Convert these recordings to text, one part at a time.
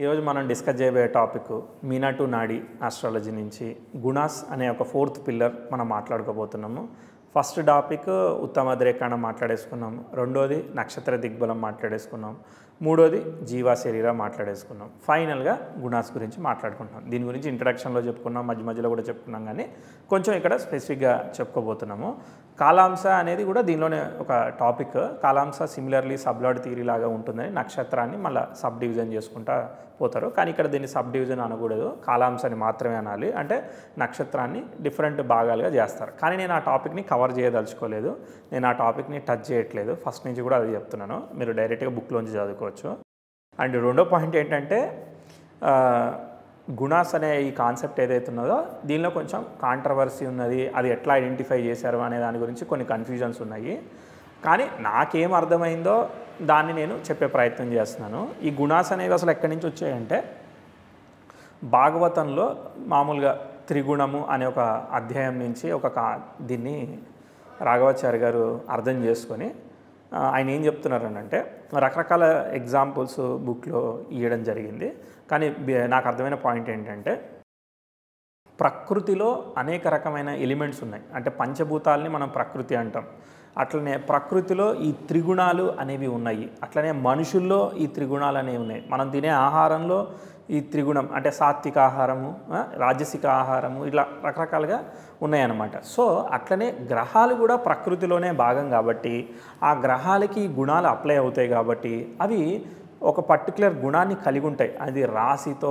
ఈరోజు మనం డిస్కస్ చేయబోయే టాపిక్ మీనా టు నాడి ఆస్ట్రాలజీ నుంచి గుణాస్ అనే ఒక ఫోర్త్ పిల్లర్ మనం మాట్లాడుకోబోతున్నాము. ఫస్ట్ టాపిక్ ఉత్తమ ద్రేకాణం మాట్లాడేసుకున్నాము, రెండోది నక్షత్ర దిగ్బలం మాట్లాడేసుకున్నాం, మూడోది జీవా శరీర మాట్లాడేసుకున్నాం, ఫైనల్గా గుణాస్ గురించి మాట్లాడుకుంటున్నాం. దీని గురించి ఇంట్రడక్షన్లో చెప్పుకున్నాం, మధ్యలో కూడా చెప్పుకున్నాం, కానీ కొంచెం ఇక్కడ స్పెసిఫిక్గా చెప్పుకోబోతున్నాము. కాలాంశ అనేది కూడా దీనిలోనే ఒక టాపిక్. కాలాంశ సిమిలర్లీ సబ్లాడ్ థియరీ లాగా ఉంటుందని నక్షత్రాన్ని మళ్ళీ సబ్ డివిజన్ చేసుకుంటా పోతారు, కానీ ఇక్కడ దీన్ని సబ్ డివిజన్ అనకూడదు, కాలాంశాన్ని మాత్రమే అనాలి. అంటే నక్షత్రాన్ని డిఫరెంట్ భాగాలుగా చేస్తారు. కానీ నేను ఆ టాపిక్ని కవర్ చేయదలుచుకోలేదు, నేను ఆ టాపిక్ని టచ్ చేయట్లేదు, ఫస్ట్ నుంచి కూడా అది చెప్తున్నాను, మీరు డైరెక్ట్గా బుక్లోంచి చదువుకోవచ్చు. అండ్ రెండో పాయింట్ ఏంటంటే గుణాస్ అనే ఈ కాన్సెప్ట్ ఏదైతే ఉన్నదో దీనిలో కొంచెం కాంట్రవర్సీ ఉన్నది, అది ఎట్లా ఐడెంటిఫై చేశారు అనే దాని గురించి కొన్ని కన్ఫ్యూజన్స్ ఉన్నాయి. కానీ నాకేం అర్థమైందో దాన్ని నేను చెప్పే ప్రయత్నం చేస్తున్నాను. ఈ గుణాస్ అనేవి అసలు ఎక్కడి నుంచి వచ్చాయంటే భాగవతంలో మామూలుగా త్రిగుణము అనే ఒక అధ్యాయం నుంచి దీన్ని రాఘవాచార్య గారు అర్థం చేసుకొని ఆయన ఏం చెప్తున్నారనంటే రకరకాల ఎగ్జాంపుల్స్ బుక్లో ఇవ్వడం జరిగింది. కానీ నాకు అర్థమైన పాయింట్ ఏంటంటే ప్రకృతిలో అనేక రకమైన ఎలిమెంట్స్ ఉన్నాయి. అంటే పంచభూతాలని మనం ప్రకృతి అంటాం, అట్లనే ప్రకృతిలో ఈ త్రిగుణాలు అనేవి ఉన్నాయి, అట్లనే మనుషుల్లో ఈ త్రిగుణాలు అనేవి ఉన్నాయి. మనం తినే ఆహారంలో ఈ త్రిగుణం అంటే సాత్విక ఆహారము, రాజసిక ఆహారము, ఇట్లా రకరకాలుగా ఉన్నాయన్నమాట. సో అట్లనే గ్రహాలు కూడా ప్రకృతిలోనే భాగం కాబట్టి ఆ గ్రహాలకి గుణాలు అప్లై అవుతాయి కాబట్టి అవి ఒక పర్టికులర్ గుణాన్ని కలిగి ఉంటాయి. అది రాశితో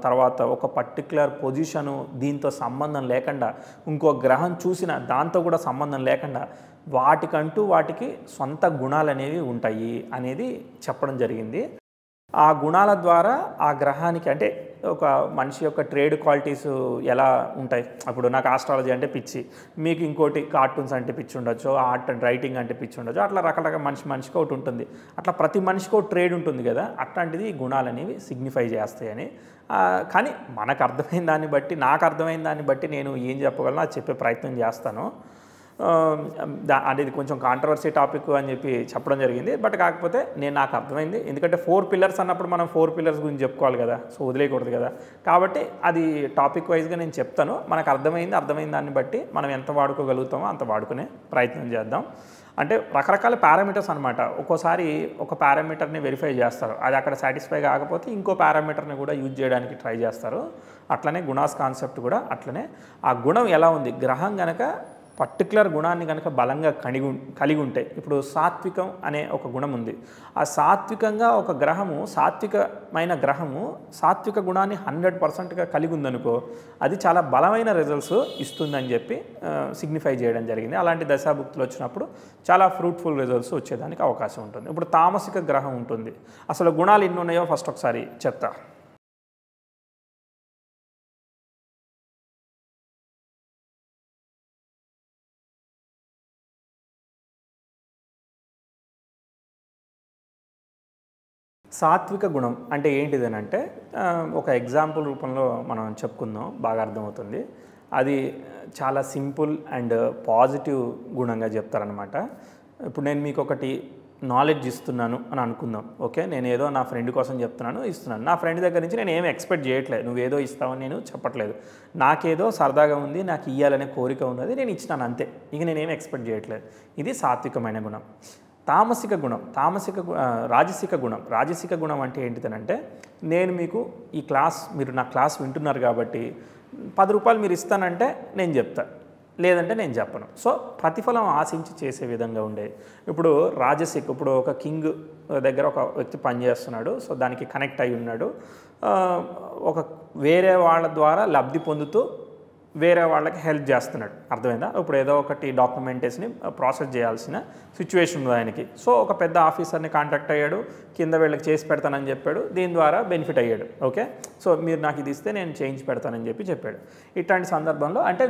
తర్వాత ఒక పర్టికులర్ పొజిషను దీంతో సంబంధం లేకుండా ఇంకో గ్రహం చూసిన దాంతో కూడా సంబంధం లేకుండా వాటికి సొంత గుణాలు అనేవి ఉంటాయి అనేది చెప్పడం జరిగింది. ఆ గుణాల ద్వారా ఆ గ్రహానికి అంటే ఒక మనిషి యొక్క ట్రేడ్ క్వాలిటీస్ ఎలా ఉంటాయి. అప్పుడు నాకు ఆస్ట్రాలజీ అంటే పిచ్చి, మీకు ఇంకోటి కార్టూన్స్ అంటే పిచ్చి ఉండొచ్చు, ఆర్ట్ అండ్ రైటింగ్ అంటే పిచ్చి ఉండొచ్చు, అట్లా రకరకాల మనిషికి ఒకటి ఉంటుంది. అట్లా ప్రతి మనిషికి ఒక ట్రేడ్ ఉంటుంది కదా, అట్లాంటిది ఈ గుణాలు అనేవి సిగ్నిఫై చేస్తాయని. కానీ మనకు అర్థమైన దాన్ని బట్టి, నాకు అర్థమైన దాన్ని బట్టి నేను ఏం చెప్పగలను అది చెప్పే ప్రయత్నం చేస్తాను. అనేది కొంచెం కాంట్రవర్సీ టాపిక్ అని చెప్పి చెప్పడం జరిగింది. బట్ కాకపోతే నాకు అర్థమైంది, ఎందుకంటే 4 పిల్లర్స్ అన్నప్పుడు మనం 4 పిల్లర్స్ గురించి చెప్పుకోవాలి కదా, సో వదిలేయకూడదు కదా. కాబట్టి అది టాపిక్ వైజ్గా నేను చెప్తాను. మనకు అర్థమైన దాన్ని బట్టి మనం ఎంత వాడుకోగలుగుతామో అంత వాడుకునే ప్రయత్నం చేద్దాం. అంటే రకరకాల పారామీటర్స్ అనమాట. ఒక్కోసారి ఒక పారామీటర్ని వెరిఫై చేస్తారు, అది అక్కడ సాటిస్ఫై కాకపోతే ఇంకో పారామీటర్ని కూడా యూజ్ చేయడానికి ట్రై చేస్తారు. అట్లనే గుణాస్ కాన్సెప్ట్ కూడా అట్లనే. ఆ గుణం ఎలా ఉంది, గ్రహం కనుక పర్టికులర్ గుణాన్ని కనుక బలంగా కలిగి ఉంటే, ఇప్పుడు సాత్వికం అనే ఒక గుణం ఉంది, ఆ సాత్వికంగా ఒక గ్రహము సాత్వికమైన గ్రహము సాత్విక గుణాన్ని 100%గా కలిగి ఉందనుకో అది చాలా బలమైన రిజల్ట్స్ ఇస్తుందని చెప్పి సిగ్నిఫై చేయడం జరిగింది. అలాంటి దశాభుక్తులు వచ్చినప్పుడు చాలా ఫ్రూట్ఫుల్ రిజల్ట్స్ వచ్చేదానికి అవకాశం ఉంటుంది. ఇప్పుడు తామసిక గ్రహం ఉంటుంది, అసలు గుణాలు ఎన్ని ఉన్నాయో ఫస్ట్ ఒకసారి చెప్తా. సాత్విక గుణం అంటే ఏంటిదనంటే ఒక ఎగ్జాంపుల్ రూపంలో మనం చెప్పుకుందాం, బాగా అర్థమవుతుంది. అది చాలా సింపుల్ అండ్ పాజిటివ్ గుణంగా చెప్తారనమాట. ఇప్పుడు నేను మీకు ఒకటి నాలెడ్జ్ ఇస్తున్నాను అని అనుకుందాం, ఓకే, నేను ఏదో నా ఫ్రెండ్ కోసం ఇస్తున్నాను. నా ఫ్రెండ్ దగ్గర నుంచి నేను ఏమి ఎక్స్పెక్ట్ చేయట్లేదు, నువ్వేదో ఇస్తావని నేను చెప్పట్లేదు, నాకేదో సరదాగా ఉంది, నాకు ఇవ్వాలనే కోరిక ఉన్నది, నేను ఇచ్చినాను అంతే, ఇక నేనేమి ఎక్స్పెక్ట్ చేయట్లేదు. ఇది సాత్వికమైన గుణం. తామసిక గుణం, రాజసిక గుణం అంటే ఏంటిదనంటే నేను మీకు మీరు నా క్లాస్ వింటున్నారు కాబట్టి 10 రూపాయలు మీరు ఇస్తానంటే నేను చెప్తా, లేదంటే నేను చెప్పను. సో ప్రతిఫలం ఆశించి చేసే విధంగా ఉండే. ఇప్పుడు ఇప్పుడు ఒక కింగ్ దగ్గర ఒక వ్యక్తి పనిచేస్తున్నాడు, సో దానికి కనెక్ట్ అయి ఉన్నాడు, ఒక వేరే వాళ్ళ ద్వారా లబ్ధి పొందుతూ వేరే వాళ్ళకి హెల్ప్ చేస్తున్నాడు, అర్థమైందా. ఇప్పుడు ఏదో ఒకటి డాక్యుమెంటేషన్ని ప్రాసెస్ చేయాల్సిన సిచ్యువేషన్ ఉంది ఆయనకి, సో ఒక పెద్ద ఆఫీసర్ని కాంటాక్ట్ అయ్యాడు, కింద వీళ్ళకి చేసి పెడతానని చెప్పాడు, దీని ద్వారా బెనిఫిట్ అయ్యాడు, ఓకే, సో మీరు నాకు ఇది ఇస్తే నేను చేయించి పెడతానని చెప్పాడు. ఇట్లాంటి సందర్భంలో అంటే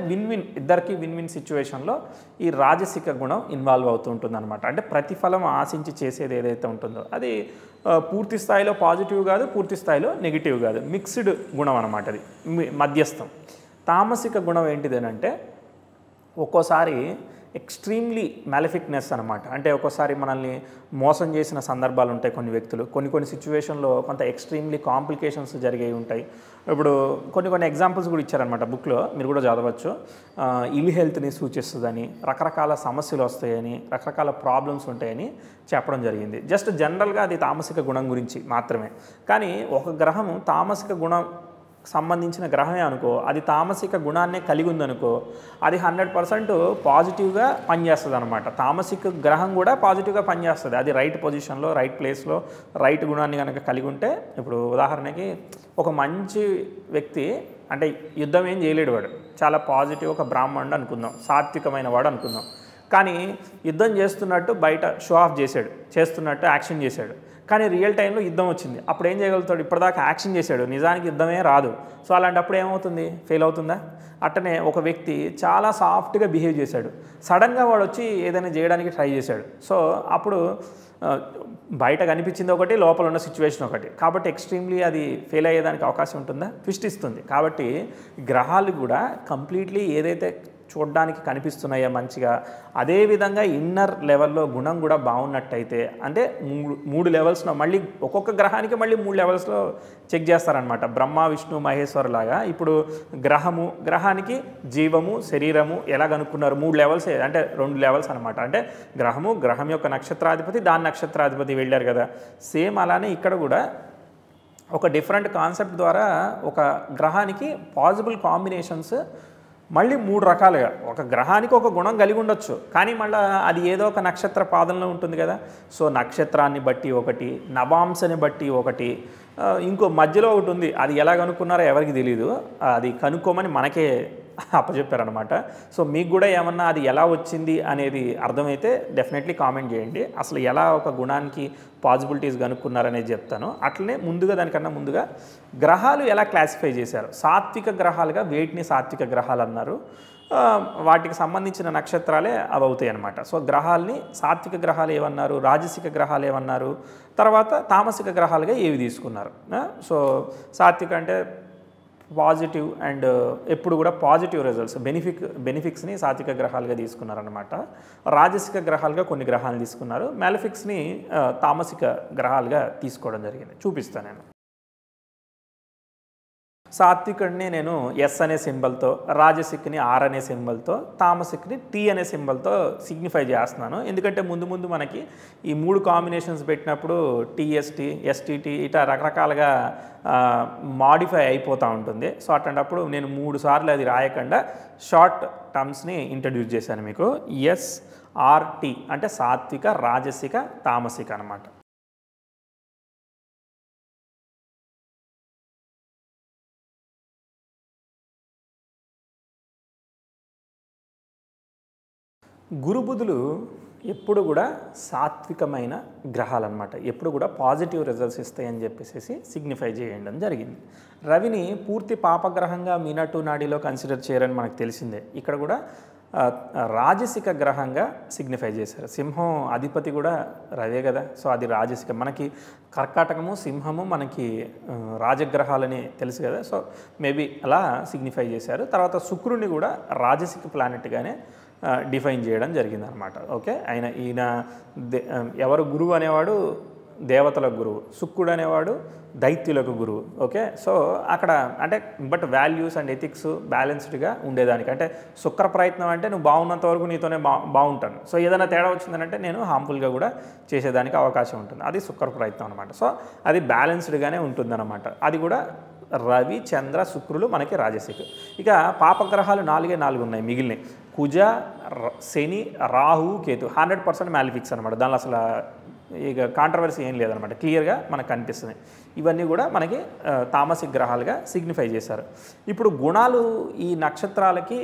ఇద్దరికి విన్ సిచ్యువేషన్లో ఈ రాజసిక గుణం ఇన్వాల్వ్ అవుతూ ఉంటుంది అనమాట. అంటే ప్రతిఫలం ఆశించి చేసేది ఏదైతే ఉంటుందో అది పూర్తి స్థాయిలో పాజిటివ్ కాదు, పూర్తి స్థాయిలో నెగిటివ్ కాదు, మిక్స్డ్ గుణం అనమాట, అది మధ్యస్థం. తామసిక గుణం ఏంటిదేనంటే ఒక్కోసారి ఎక్స్ట్రీమ్లీ మ్యాలిఫిక్నెస్ అనమాట. అంటే ఒక్కోసారి మనల్ని మోసం చేసిన సందర్భాలు ఉంటాయి కొన్ని వ్యక్తులు. కొన్ని సిచ్యువేషన్లో కొంత ఎక్స్ట్రీమ్లీ కాంప్లికేషన్స్ జరిగేవి ఉంటాయి. ఇప్పుడు కొన్ని ఎగ్జాంపుల్స్ కూడా ఇచ్చారనమాట బుక్లో, మీరు కూడా చదవచ్చు. ఇల్ హెల్త్ని సూచిస్తుందని, రకరకాల సమస్యలు వస్తాయని, రకరకాల ప్రాబ్లమ్స్ ఉంటాయని చెప్పడం జరిగింది. జస్ట్ జనరల్గా అది తామసిక గుణం గురించి మాత్రమే. కానీ ఒక గ్రహం తామసిక గుణం సంబంధించిన గ్రహమే అనుకో, అది తామసిక గుణాన్నే కలిగి ఉందనుకో, అది 100% పాజిటివ్గా పనిచేస్తుంది అనమాట. తామసిక గ్రహం కూడా పాజిటివ్గా పనిచేస్తుంది. అది రైట్ పొజిషన్లో, రైట్ ప్లేస్లో, రైట్ గుణాన్ని కనుక కలిగి ఉంటే. ఇప్పుడు ఉదాహరణకి ఒక మంచి వ్యక్తి, అంటే యుద్ధం ఏం చేయలేడు వాడు, చాలా పాజిటివ్, ఒక బ్రాహ్మణుడు అనుకుందాం, సాత్వికమైన వాడు అనుకుందాం. కానీ యుద్ధం చేస్తున్నట్టు బయట షో ఆఫ్ చేస్తున్నట్టు యాక్షన్ చేశాడు. కానీ రియల్ టైంలో యుద్ధం వచ్చింది, అప్పుడు ఏం చేయగలుగుతాడు? ఇప్పటిదాకా యాక్షన్ చేశాడు, నిజానికి యుద్ధమే రాదు. సో అలాంటప్పుడు ఏమవుతుంది? ఫెయిల్ అవుతుందా? అట్టనే ఒక వ్యక్తి చాలా సాఫ్ట్గా బిహేవ్ చేశాడు, సడన్గా వాడు వచ్చి ఏదైనా చేయడానికి ట్రై చేశాడు. సో అప్పుడు బయట కనిపించింది ఒకటి, లోపల ఉన్న సిచ్యువేషన్ ఒకటి. కాబట్టి ఎక్స్ట్రీమ్లీ అది ఫెయిల్ అయ్యేదానికి అవకాశం ఉంటుందా? ట్విస్ట్ ఇస్తుంది. కాబట్టి గ్రహాలు కూడా కంప్లీట్లీ ఏదైతే చూడడానికి కనిపిస్తున్నాయో మంచిగా, అదేవిధంగా ఇన్నర్ లెవెల్లో గుణం కూడా బాగున్నట్టయితే, అంటే మూడు లెవెల్స్లో, మళ్ళీ ఒక్కొక్క గ్రహానికి మళ్ళీ 3 లెవెల్స్లో చెక్ చేస్తారనమాట. బ్రహ్మ విష్ణు మహేశ్వర్ లాగా ఇప్పుడు గ్రహానికి జీవము శరీరము ఎలా కనుక్కున్నారు? 3 లెవెల్స్, అంటే 2 లెవెల్స్ అనమాట. అంటే గ్రహం యొక్క నక్షత్రాధిపతి, దాని నక్షత్రాధిపతి వెళ్ళారు కదా. సేమ్ అలానే ఇక్కడ కూడా ఒక డిఫరెంట్ కాన్సెప్ట్ ద్వారా ఒక గ్రహానికి పాసిబుల్ కాంబినేషన్స్ మళ్ళీ 3 రకాలుగా. ఒక గ్రహానికి ఒక గుణం కలిగి ఉండొచ్చు, కానీ మళ్ళీ అది ఏదో ఒక నక్షత్ర పాదంలో ఉంటుంది కదా. సో నక్షత్రాన్ని బట్టి ఒకటి, నవాంశని బట్టి ఒకటి, ఇంకో మధ్యలో ఒకటి ఉంది. అది ఎలా కనుక్కున్నారో ఎవరికి తెలియదు, అది కనుక్కోమని మనకే అప్పచెప్పారనమాట. సో మీకు కూడా ఏమన్నా అది ఎలా వచ్చింది అనేది అర్థమైతే డెఫినెట్లీ కామెంట్ చేయండి. అసలు ఎలా ఒక గుణానికి పాసిబిలిటీస్ కనుక్కున్నారనేది చెప్తాను. అట్లనే దానికన్నా ముందుగా గ్రహాలు ఎలా క్లాసిఫై చేశారు. సాత్విక గ్రహాలుగా వేటిని సాత్విక గ్రహాలు అన్నారు, వాటికి సంబంధించిన నక్షత్రాలే అవి అవుతాయి అన్నమాట. సో గ్రహాల్ని సాత్విక గ్రహాలు ఏమన్నారు, రాజసిక గ్రహాలు ఏమన్నారు, తర్వాత తామసిక గ్రహాలుగా ఏవి తీసుకున్నారు. సో సాత్విక అంటే పాజిటివ్ అండ్ ఎప్పుడు కూడా పాజిటివ్ రిజల్ట్స్, బెనిఫిక్స్ని సాత్విక గ్రహాలుగా తీసుకున్నారనమాట. రాజసిక గ్రహాలుగా కొన్ని గ్రహాలు తీసుకున్నారు, మ్యాలిఫిక్స్ని తామసిక గ్రహాలుగా తీసుకోవడం జరిగింది. చూపిస్తాను నేను. సాత్వికుడిని నేను ఎస్ అనే సింబల్తో, రాజసిక్ని ఆర్ అనే సింబల్తో, తామసిక్ని టీ అనే సింబల్తో సిగ్నిఫై చేస్తున్నాను. ఎందుకంటే ముందు మనకి ఈ 3 కాంబినేషన్స్ పెట్టినప్పుడు టీఎస్టీ, ఎస్టీటీ ఇట్లా రకరకాలుగా మాడిఫై అయిపోతూ ఉంటుంది. సో అట్లాంటప్పుడు నేను 3 సార్లు అది రాయకుండా షార్ట్ టర్మ్స్ని ఇంట్రడ్యూస్ చేశాను మీకు. ఎస్ఆర్టీ అంటే సాత్విక, రాజసిక, తామసిక అన్నమాట. గురుబుధులు ఎప్పుడు కూడా సాత్వికమైన గ్రహాలన్నమాట. ఎప్పుడు కూడా పాజిటివ్ రిజల్ట్స్ ఇస్తాయని చెప్పేసి సిగ్నిఫై చేయడం జరిగింది. రవిని పూర్తి పాపగ్రహంగా మీనటు నాడిలో కన్సిడర్ చేయరని మనకు తెలిసిందే. ఇక్కడ కూడా రాజసిక గ్రహంగా సిగ్నిఫై చేశారు. సింహం అధిపతి కూడా రవే కదా. సో అది రాజసిక. మనకి కర్కాటకము, సింహము మనకి రాజగ్రహాలని తెలుసు కదా. సో మేబీ అలా సిగ్నిఫై చేశారు. తర్వాత శుక్రుని కూడా రాజసిక ప్లానెట్గానే డిఫైన్ చేయడం జరిగిందనమాట. ఓకే, ఈయన ఎవరు గురువు అనేవాడు దేవతలకు గురువు, శుక్రుడు అనేవాడు దైత్యులకు గురువు. ఓకే, సో అక్కడ అంటే బట్ వాల్యూస్ అండ్ ఎథిక్స్ బ్యాలెన్స్డ్గా ఉండేదానికి, అంటే శుక్ర ప్రయత్నం అంటే నువ్వు బాగున్నంత వరకు నీతోనే బాగుంటాను, సో ఏదైనా తేడా వచ్చిందంటే నేను హార్మ్ఫుల్గా కూడా చేసేదానికి అవకాశం ఉంటుంది. అది శుక్ర ప్రయత్నం అనమాట. సో అది బ్యాలెన్స్డ్గానే ఉంటుందన్నమాట. అది కూడా రవి, చంద్ర, శుక్రులు మనకి రాజసిక. ఇక పాపగ్రహాలు 4 ఉన్నాయి మిగిలినవి. కుజ, శని, రాహు, కేతు 100% మ్యాలిఫిక్స్ అనమాట. దానిలో అసలు ఇక కాంట్రవర్సీ ఏం లేదనమాట. క్లియర్గా మనకు కనిపిస్తుంది. ఇవన్నీ కూడా మనకి తామసిక గ్రహాలుగా సిగ్నిఫై చేశారు. ఇప్పుడు గుణాలు ఈ నక్షత్రాలకి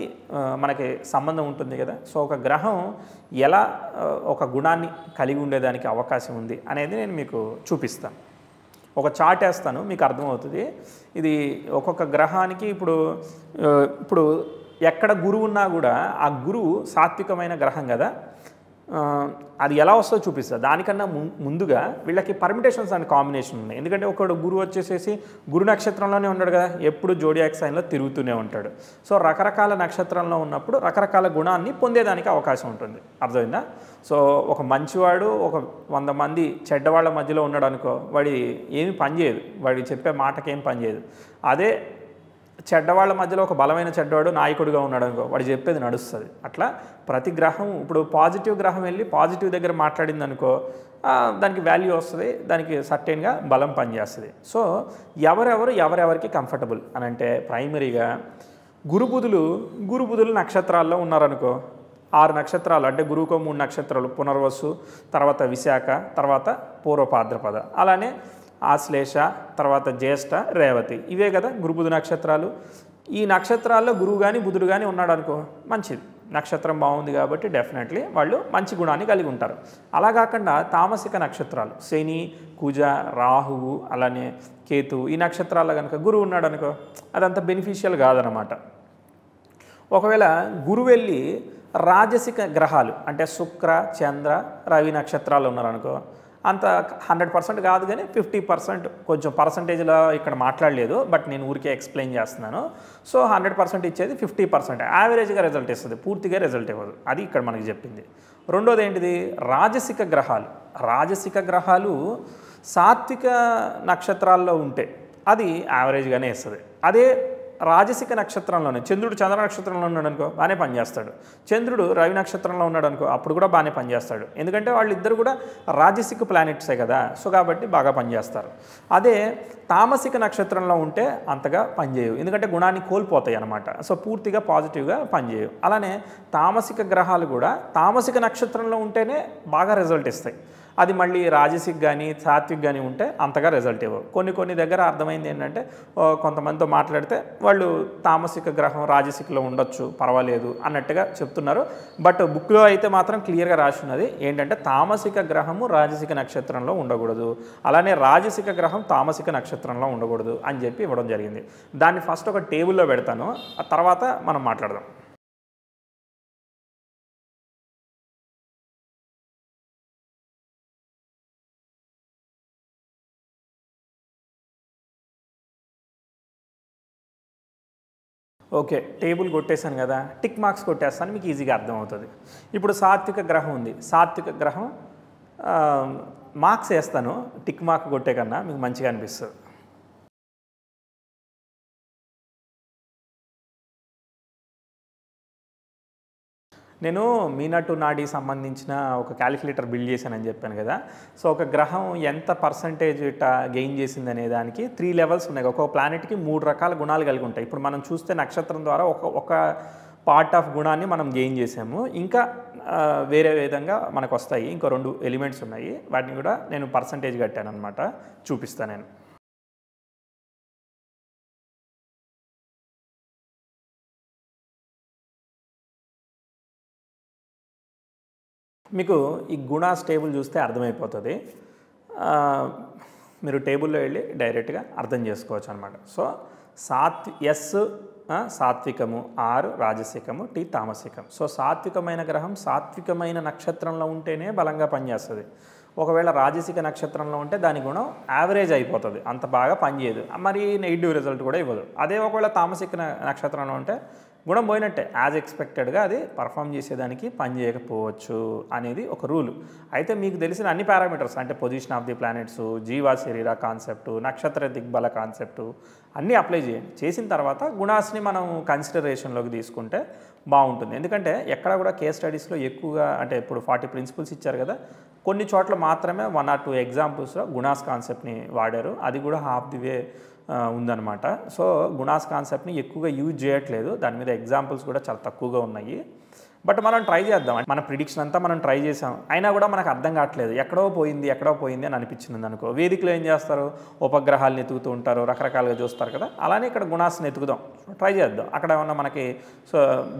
మనకి సంబంధం ఉంటుంది కదా. సో ఒక గ్రహం ఎలా ఒక గుణాన్ని కలిగి ఉండేదానికి అవకాశం ఉంది అనేది నేను మీకు చూపిస్తాను. ఒక చార్ట్ వేస్తాను, మీకు అర్థమవుతుంది. ఇది ఒక్కొక్క గ్రహానికి ఇప్పుడు ఎక్కడ గురువు ఉన్నా కూడా ఆ గురువు సాత్వికమైన గ్రహం కదా. అది ఎలా వస్తుందో చూపిస్తుంది. దానికన్నా ముందుగా వీళ్ళకి పర్మిటేషన్స్ అండ్ కాంబినేషన్ ఉన్నాయి. ఎందుకంటే ఒకడు గురువు వచ్చేసేసి గురు నక్షత్రంలోనే ఉన్నాడు కదా, ఎప్పుడు జోడియాక్ సైన్లో తిరుగుతూనే ఉంటాడు. సో రకరకాల నక్షత్రంలో ఉన్నప్పుడు రకరకాల గుణాన్ని పొందేదానికి అవకాశం ఉంటుంది. అర్థమైందా? సో ఒక మంచివాడు ఒక 100 మంది చెడ్డవాళ్ళ మధ్యలో ఉన్నాడు అనుకో, వాడి ఏమి పనిచేయదు, వాడి చెప్పే మాటకేం పనిచేయదు. అదే చెడ్డవాళ్ళ మధ్యలో ఒక బలమైన చెడ్డవాడు నాయకుడిగా ఉన్నాడు అనుకో, వాడు చెప్పేది నడుస్తుంది. అట్లా ప్రతి గ్రహం, ఇప్పుడు పాజిటివ్ గ్రహం వెళ్ళి పాజిటివ్ దగ్గర మాట్లాడింది అనుకో, దానికి వాల్యూ వస్తుంది, దానికి సర్టెన్గా బలం పనిచేస్తుంది. సో ఎవరెవరికి కంఫర్టబుల్ అని అంటే ప్రైమరీగా గురుబుధులు నక్షత్రాల్లో ఉన్నారనుకో, 6 నక్షత్రాలు అంటే గురువుకో 3 నక్షత్రాలు, పునర్వసు, తర్వాత విశాఖ, తర్వాత పూర్వభాద్రపద, అలానే ఆశ్లేష, తర్వాత జ్యేష్ఠ, రేవతి, ఇవే కదా గురుబుధ నక్షత్రాలు. ఈ నక్షత్రాల్లో గురువు కానీ బుధుడు కానీ ఉన్నాడు అనుకో, మంచిది, నక్షత్రం బాగుంది కాబట్టి డెఫినెట్లీ వాళ్ళు మంచి గుణాన్ని కలిగి ఉంటారు. అలా కాకుండా తామసిక నక్షత్రాలు శని, కుజ, రాహువు, అలానే కేతు, ఈ నక్షత్రాల్లో కనుక గురువు ఉన్నాడు అనుకో, అదంత బెనిఫిషియల్ కాదనమాట. ఒకవేళ గురువు వెళ్ళి రాజసిక గ్రహాలు అంటే శుక్ర, చంద్ర, రవి నక్షత్రాలు ఉన్నారనుకో, అంత 100% కాదు కానీ 50%, కొంచెం పర్సంటేజ్లో ఇక్కడ మాట్లాడలేదు, బట్ నేను ఊరికే ఎక్స్ప్లెయిన్ చేస్తున్నాను. సో 100% ఇచ్చేది 50%, యావరేజ్గా రిజల్ట్ ఇస్తుంది, పూర్తిగా రిజల్ట్ ఇవ్వదు. అది ఇక్కడ మనకి చెప్పింది. రెండోది ఏంటిది? రాజసిక గ్రహాలు సాత్విక నక్షత్రాల్లో ఉంటే అది యావరేజ్గానే ఇస్తుంది. అదే రాజసిక నక్షత్రంలోనే చంద్రుడు చంద్ర నక్షత్రంలో ఉన్నాడు అనుకో, బాగానే పనిచేస్తాడు. చంద్రుడు రవి నక్షత్రంలో ఉన్నాడు అనుకో, అప్పుడు కూడా బాగానే పనిచేస్తాడు. ఎందుకంటే వాళ్ళిద్దరు కూడా రాజసిక ప్లానెట్సే కదా, సో కాబట్టి బాగా పనిచేస్తారు. అదే తామసిక నక్షత్రంలో ఉంటే అంతగా పనిచేయవు, ఎందుకంటే గుణాన్ని కోల్పోతాయి అన్నమాట. సో పూర్తిగా పాజిటివ్గా పనిచేయవు. అలానే తామసిక గ్రహాలు కూడా తామసిక నక్షత్రంలో ఉంటేనే బాగా రిజల్ట్ ఇస్తాయి. అది మళ్ళీ రాజసిక్ కానీ సాత్విక్ కానీ ఉంటే అంతగా రిజల్ట్ ఇవ్వవు. కొన్ని దగ్గర అర్థమైంది ఏంటంటే, కొంతమందితో మాట్లాడితే వాళ్ళు తామసిక గ్రహం రాజసిక్లో ఉండొచ్చు, పర్వాలేదు అన్నట్టుగా చెప్తున్నారు. బట్ బుక్లో అయితే మాత్రం క్లియర్గా రాసి ఉన్నది ఏంటంటే, తామసిక గ్రహము రాజసిక నక్షత్రంలో ఉండకూడదు, అలానే రాజసిక గ్రహం తామసిక నక్షత్రంలో ఉండకూడదు అని చెప్పి ఇవ్వడం జరిగింది. దాన్ని ఫస్ట్ ఒక టేబుల్లో పెడతాను, ఆ తర్వాత మనం మాట్లాడదాం. ఓకే, టేబుల్ కొట్టేశాను కదా, టిక్ మార్క్స్ కొట్టేస్తాను, మీకు ఈజీగా అర్థమవుతుంది. ఇప్పుడు సాత్విక గ్రహం ఉంది, సాత్విక గ్రహం మార్క్స్ వేస్తాను, టిక్ మార్క్ కొట్టే కన్నా మీకు మంచిగా అనిపిస్తుంది. నేను మీనటు నాడి సంబంధించిన ఒక క్యాలిక్యులేటర్ బిల్డ్ చేశానని చెప్పాను కదా. సో ఒక గ్రహం ఎంత పర్సంటేజ్ గెయిన్ చేసింది అనే దానికి 3 లెవెల్స్ ఉన్నాయి. ఒక్కొక్క ప్లానెట్కి 3 రకాల గుణాలు కలిగి ఉంటాయి. ఇప్పుడు మనం చూస్తే నక్షత్రం ద్వారా ఒక పార్ట్ ఆఫ్ గుణాన్ని మనం గెయిన్ చేసాము. ఇంకా వేరే విధంగా మనకు వస్తాయి. ఇంకో 2 ఎలిమెంట్స్ ఉన్నాయి, వాటిని కూడా నేను పర్సంటేజ్ కట్టాను అనమాట, చూపిస్తాను నేను. మీకు ఈ గుణాస్ టేబుల్ చూస్తే అర్థమైపోతుంది. మీరు టేబుల్లో వెళ్ళి డైరెక్ట్గా అర్థం చేసుకోవచ్చు అనమాట. సో ఎస్ సాత్వికము, ఆర్ రాజసికము, టీ తామసికం. సో సాత్వికమైన గ్రహం సాత్వికమైన నక్షత్రంలో ఉంటేనే బలంగా పనిచేస్తుంది. ఒకవేళ రాజసిక నక్షత్రంలో ఉంటే దాని గుణం యావరేజ్ అయిపోతుంది, అంత బాగా పనిచేయదు, మరి నెగిటివ్ రిజల్ట్ కూడా ఇవ్వదు. అదే ఒకవేళ తామసిక నక్షత్రంలో ఉంటే గుణం పోయినట్టే, యాజ్ ఎక్స్పెక్టెడ్గా అది పర్ఫామ్ చేసేదానికి పని చేయకపోవచ్చు అనేది ఒక రూలు. అయితే మీకు తెలిసిన అన్ని పారామీటర్స్ అంటే పొజిషన్ ఆఫ్ ది ప్లానెట్స్, జీవ శరీర కాన్సెప్టు, నక్షత్ర దిగ్బల కాన్సెప్టు అన్నీ అప్లై చేయండి. చేసిన తర్వాత గుణాస్ని మనం కన్సిడరేషన్లోకి తీసుకుంటే బాగుంటుంది. ఎందుకంటే ఎక్కడ కూడా కేస్ స్టడీస్లో ఎక్కువగా అంటే ఇప్పుడు 40 ప్రిన్సిపల్స్ ఇచ్చారు కదా, కొన్ని చోట్ల మాత్రమే 1 or 2 ఎగ్జాంపుల్స్లో గుణాస్ కాన్సెప్ట్ని వాడారు, అది కూడా హాఫ్ ది వే ఉందన్నమాట. సో గుణాస్ కాన్సెప్ట్ని ఎక్కువగా యూజ్ చేయట్లేదు, దాని మీద ఎగ్జాంపుల్స్ కూడా చాలా తక్కువగా ఉన్నాయి. బట్ మనం ట్రై చేద్దాం. మన ప్రిడిక్షన్ అంతా మనం ట్రై చేసాం, అయినా కూడా మనకు అర్థం కావట్లేదు, ఎక్కడో పోయింది అని అనిపించింది అనుకో. వేదికలో ఏం చేస్తారు, ఉపగ్రహాలను ఎతుకుతూ ఉంటారు, రకరకాలుగా చూస్తారు కదా, అలానే ఇక్కడ గుణాస్ని ఎతుకుదాం, ట్రై చేద్దాం. అక్కడ ఏమన్నా మనకి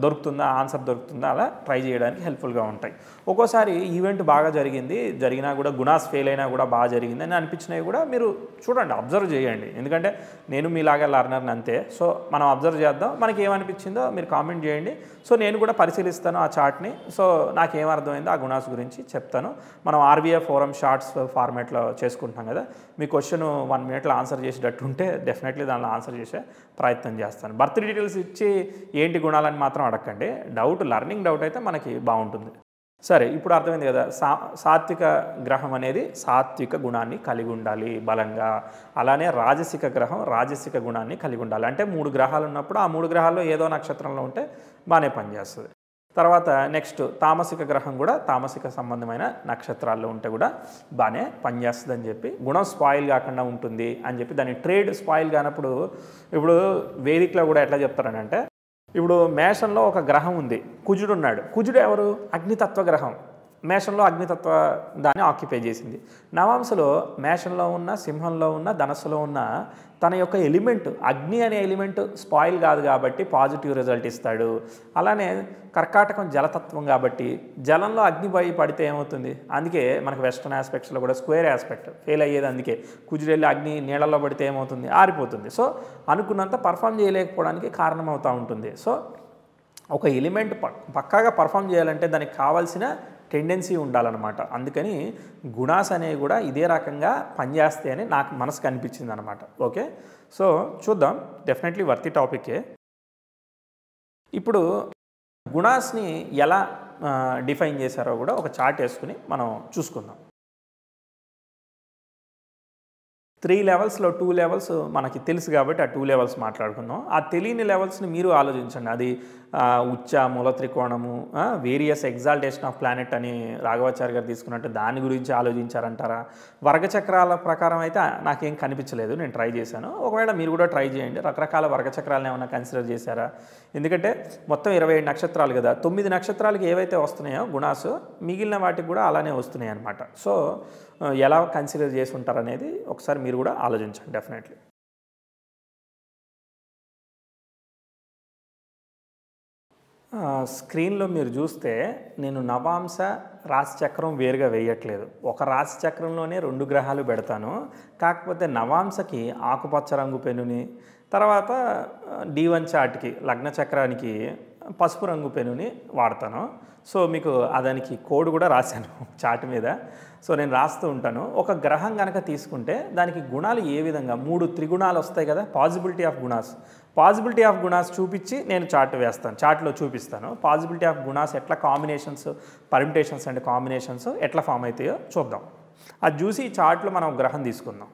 దొరుకుతుందా, ఆన్సర్ దొరుకుతుందా, అలా ట్రై చేయడానికి హెల్ప్ఫుల్గా ఉంటాయి. ఒక్కోసారి ఈవెంట్ బాగా జరిగినా కూడా గుణాస్ ఫెయిల్ అయినా కూడా బాగా జరిగింది అని అనిపించినవి కూడా మీరు చూడండి, అబ్జర్వ్ చేయండి. ఎందుకంటే నేను మీలాగా లర్నర్ని అంతే. సో మనం అబ్జర్వ్ చేద్దాం, మనకి ఏమనిపించిందో మీరు కామెంట్ చేయండి. సో నేను కూడా పరిశీలిస్తాను, చేశాను ఆ చార్ట్ని. సో నాకేం అర్థమైందో ఆ గుణాస్ గురించి చెప్తాను. మనం ఆర్బీఐ ఫోరం షార్ట్స్ ఫార్మాట్లో చేసుకుంటున్నాం కదా. మీ క్వశ్చన్ 1 మినిట్లో ఆన్సర్ చేసేటట్టు ఉంటే డెఫినెట్లీ దానిలో ఆన్సర్ చేసే ప్రయత్నం చేస్తాను. బర్త్ డీటెయిల్స్ ఇచ్చి ఏంటి గుణాలని మాత్రం అడగండి. లర్నింగ్ డౌట్ అయితే మనకి బాగుంటుంది. సరే, ఇప్పుడు అర్థమైంది కదా. సాత్విక గ్రహం అనేది సాత్విక గుణాన్ని కలిగి ఉండాలి బలంగా. అలానే రాజసిక గ్రహం రాజసిక గుణాన్ని కలిగి ఉండాలి. అంటే 3 గ్రహాలు ఉన్నప్పుడు ఆ 3 గ్రహాల్లో ఏదో నక్షత్రంలో ఉంటే బాగానే పనిచేస్తుంది. తర్వాత నెక్స్ట్ తామసిక గ్రహం కూడా తామసిక సంబంధమైన నక్షత్రాల్లో ఉంటే కూడా బాగానే పనిచేస్తుంది అని చెప్పి, గుణం స్పాయిల్ కాకుండా ఉంటుంది అని చెప్పి, దాని ట్రేడ్ స్పాయిల్ కానప్పుడు ఇప్పుడు వేదికలో కూడా ఎట్లా చెప్తారనంటే, ఇప్పుడు మేషంలో ఒక గ్రహం ఉంది, కుజుడు ఉన్నాడు. కుజుడు ఎవరు? అగ్నితత్వ గ్రహం. మేషంలో అగ్నితత్వ దాన్ని ఆక్యుపై చేసింది. నవాంశలో మేషంలో ఉన్న, సింహంలో ఉన్న, ధనస్సులో ఉన్న తన యొక్క ఎలిమెంట్ అగ్ని అనే ఎలిమెంట్ స్పాయిల్ కాదు కాబట్టి పాజిటివ్ రిజల్ట్ ఇస్తాడు. అలానే కర్కాటకం జలతత్వం కాబట్టి జలంలో అగ్ని పడితే ఏమవుతుంది? అందుకే మనకు వెస్టర్న్ ఆస్పెక్ట్స్లో కూడా స్క్వేర్ ఆస్పెక్ట్ ఫెయిల్ అయ్యేది. అందుకే కుజుడెళ్ళి అగ్ని నీళ్ళల్లో పడితే ఏమవుతుంది? ఆరిపోతుంది. సో అనుకున్నంత పర్ఫామ్ చేయలేకపోవడానికి కారణమవుతూ ఉంటుంది. సో ఒక ఎలిమెంట్ పక్కాగా పర్ఫామ్ చేయాలంటే దానికి కావాల్సిన టెండెన్సీ ఉండాలన్నమాట. అందుకని గుణాస్ అనేవి కూడా ఇదే రకంగా పనిచేస్తాయని నాకు మనసుకు అనిపించింది అనమాట. ఓకే, సో చూద్దాం. డెఫినెట్లీ వర్తి టాపికే. ఇప్పుడు గుణాస్ని ఎలా డిఫైన్ చేశారో కూడా ఒక చార్ట్ వేసుకుని మనం చూసుకుందాం. 3 లెవెల్స్లో 2 లెవెల్స్ మనకి తెలుసు కాబట్టి ఆ 2 లెవెల్స్ మాట్లాడుకుందాం. ఆ తెలియని లెవెల్స్ని మీరు ఆలోచించండి. అది ఉచ్చ, మూల త్రికోణము, వేరియస్ ఎగ్జాల్టేషన్ ఆఫ్ ప్లానెట్ అని రాఘవాచారి గారు తీసుకున్నట్టు దాని గురించి ఆలోచించారంటారా? వర్గచక్రాల ప్రకారం అయితే నాకేం కనిపించలేదు, నేను ట్రై చేశాను. ఒకవేళ మీరు కూడా ట్రై చేయండి. రకరకాల వర్గచక్రాలను ఏమైనా కన్సిడర్ చేశారా? ఎందుకంటే మొత్తం 27 నక్షత్రాలు కదా, 9 నక్షత్రాలకి ఏవైతే వస్తున్నాయో గుణాసు, మిగిలిన వాటికి కూడా అలానే వస్తున్నాయి అన్నమాట. సో ఎలా కన్సిడర్ చేసి ఉంటారనేది ఒకసారి మీరు కూడా ఆలోచించండి డెఫినెట్లీ. స్క్రీన్లో మీరు చూస్తే నేను నవాంశ రాశిచక్రం వేరుగా వేయట్లేదు. ఒక రాశిచక్రంలోనే 2 గ్రహాలు పెడతాను. కాకపోతే నవాంశకి ఆకుపచ్చ రంగు పెనుని, తర్వాత D1 చార్ట్కి లగ్న చక్రానికి పసుపు రంగు పెనుని వాడతాను. సో మీకు దానికి కోడ్ కూడా రాశాను చార్ట్ మీద. సో నేను రాస్తూ ఉంటాను. ఒక గ్రహం కనుక తీసుకుంటే దానికి గుణాలు ఏ విధంగా 3 త్రిగుణాలు వస్తాయి కదా, పాజిబిలిటీ ఆఫ్ గుణాస్ చూపించి నేను చార్ట్ వేస్తాను, చార్ట్లో చూపిస్తాను. పాజిబిలిటీ ఆఫ్ గుణాస్ ఎట్లా కాంబినేషన్స్, పర్మిటేషన్స్ అండ్ కాంబినేషన్స్ ఎట్లా ఫామ్ అవుతాయో చూద్దాం. అది చూసి ఈ చార్ట్లో మనం గ్రహం తీసుకుందాం.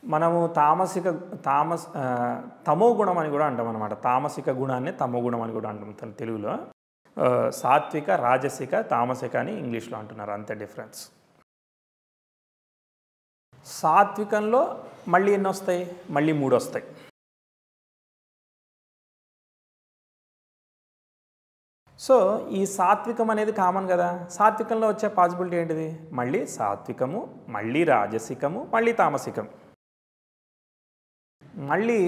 మనము తమో గుణం అని కూడా అంటాం అనమాట. తామసిక గుణాన్ని తమో గుణం అని కూడా అంటాం తెలుగులో. సాత్విక, రాజసిక, తామసిక అని ఇంగ్లీష్లో అంటున్నారు, అంతే డిఫరెన్స్. సాత్వికంలో మళ్ళీ ఎన్ని వస్తాయి? మళ్ళీ 3 వస్తాయి. సో ఈ సాత్వికం అనేది కామన్ కదా. సాత్వికంలో వచ్చే పాసిబిలిటీ ఏంటిది? మళ్ళీ సాత్వికము, మళ్ళీ రాజసికము, మళ్ళీ తామసికం. మళ్ళీ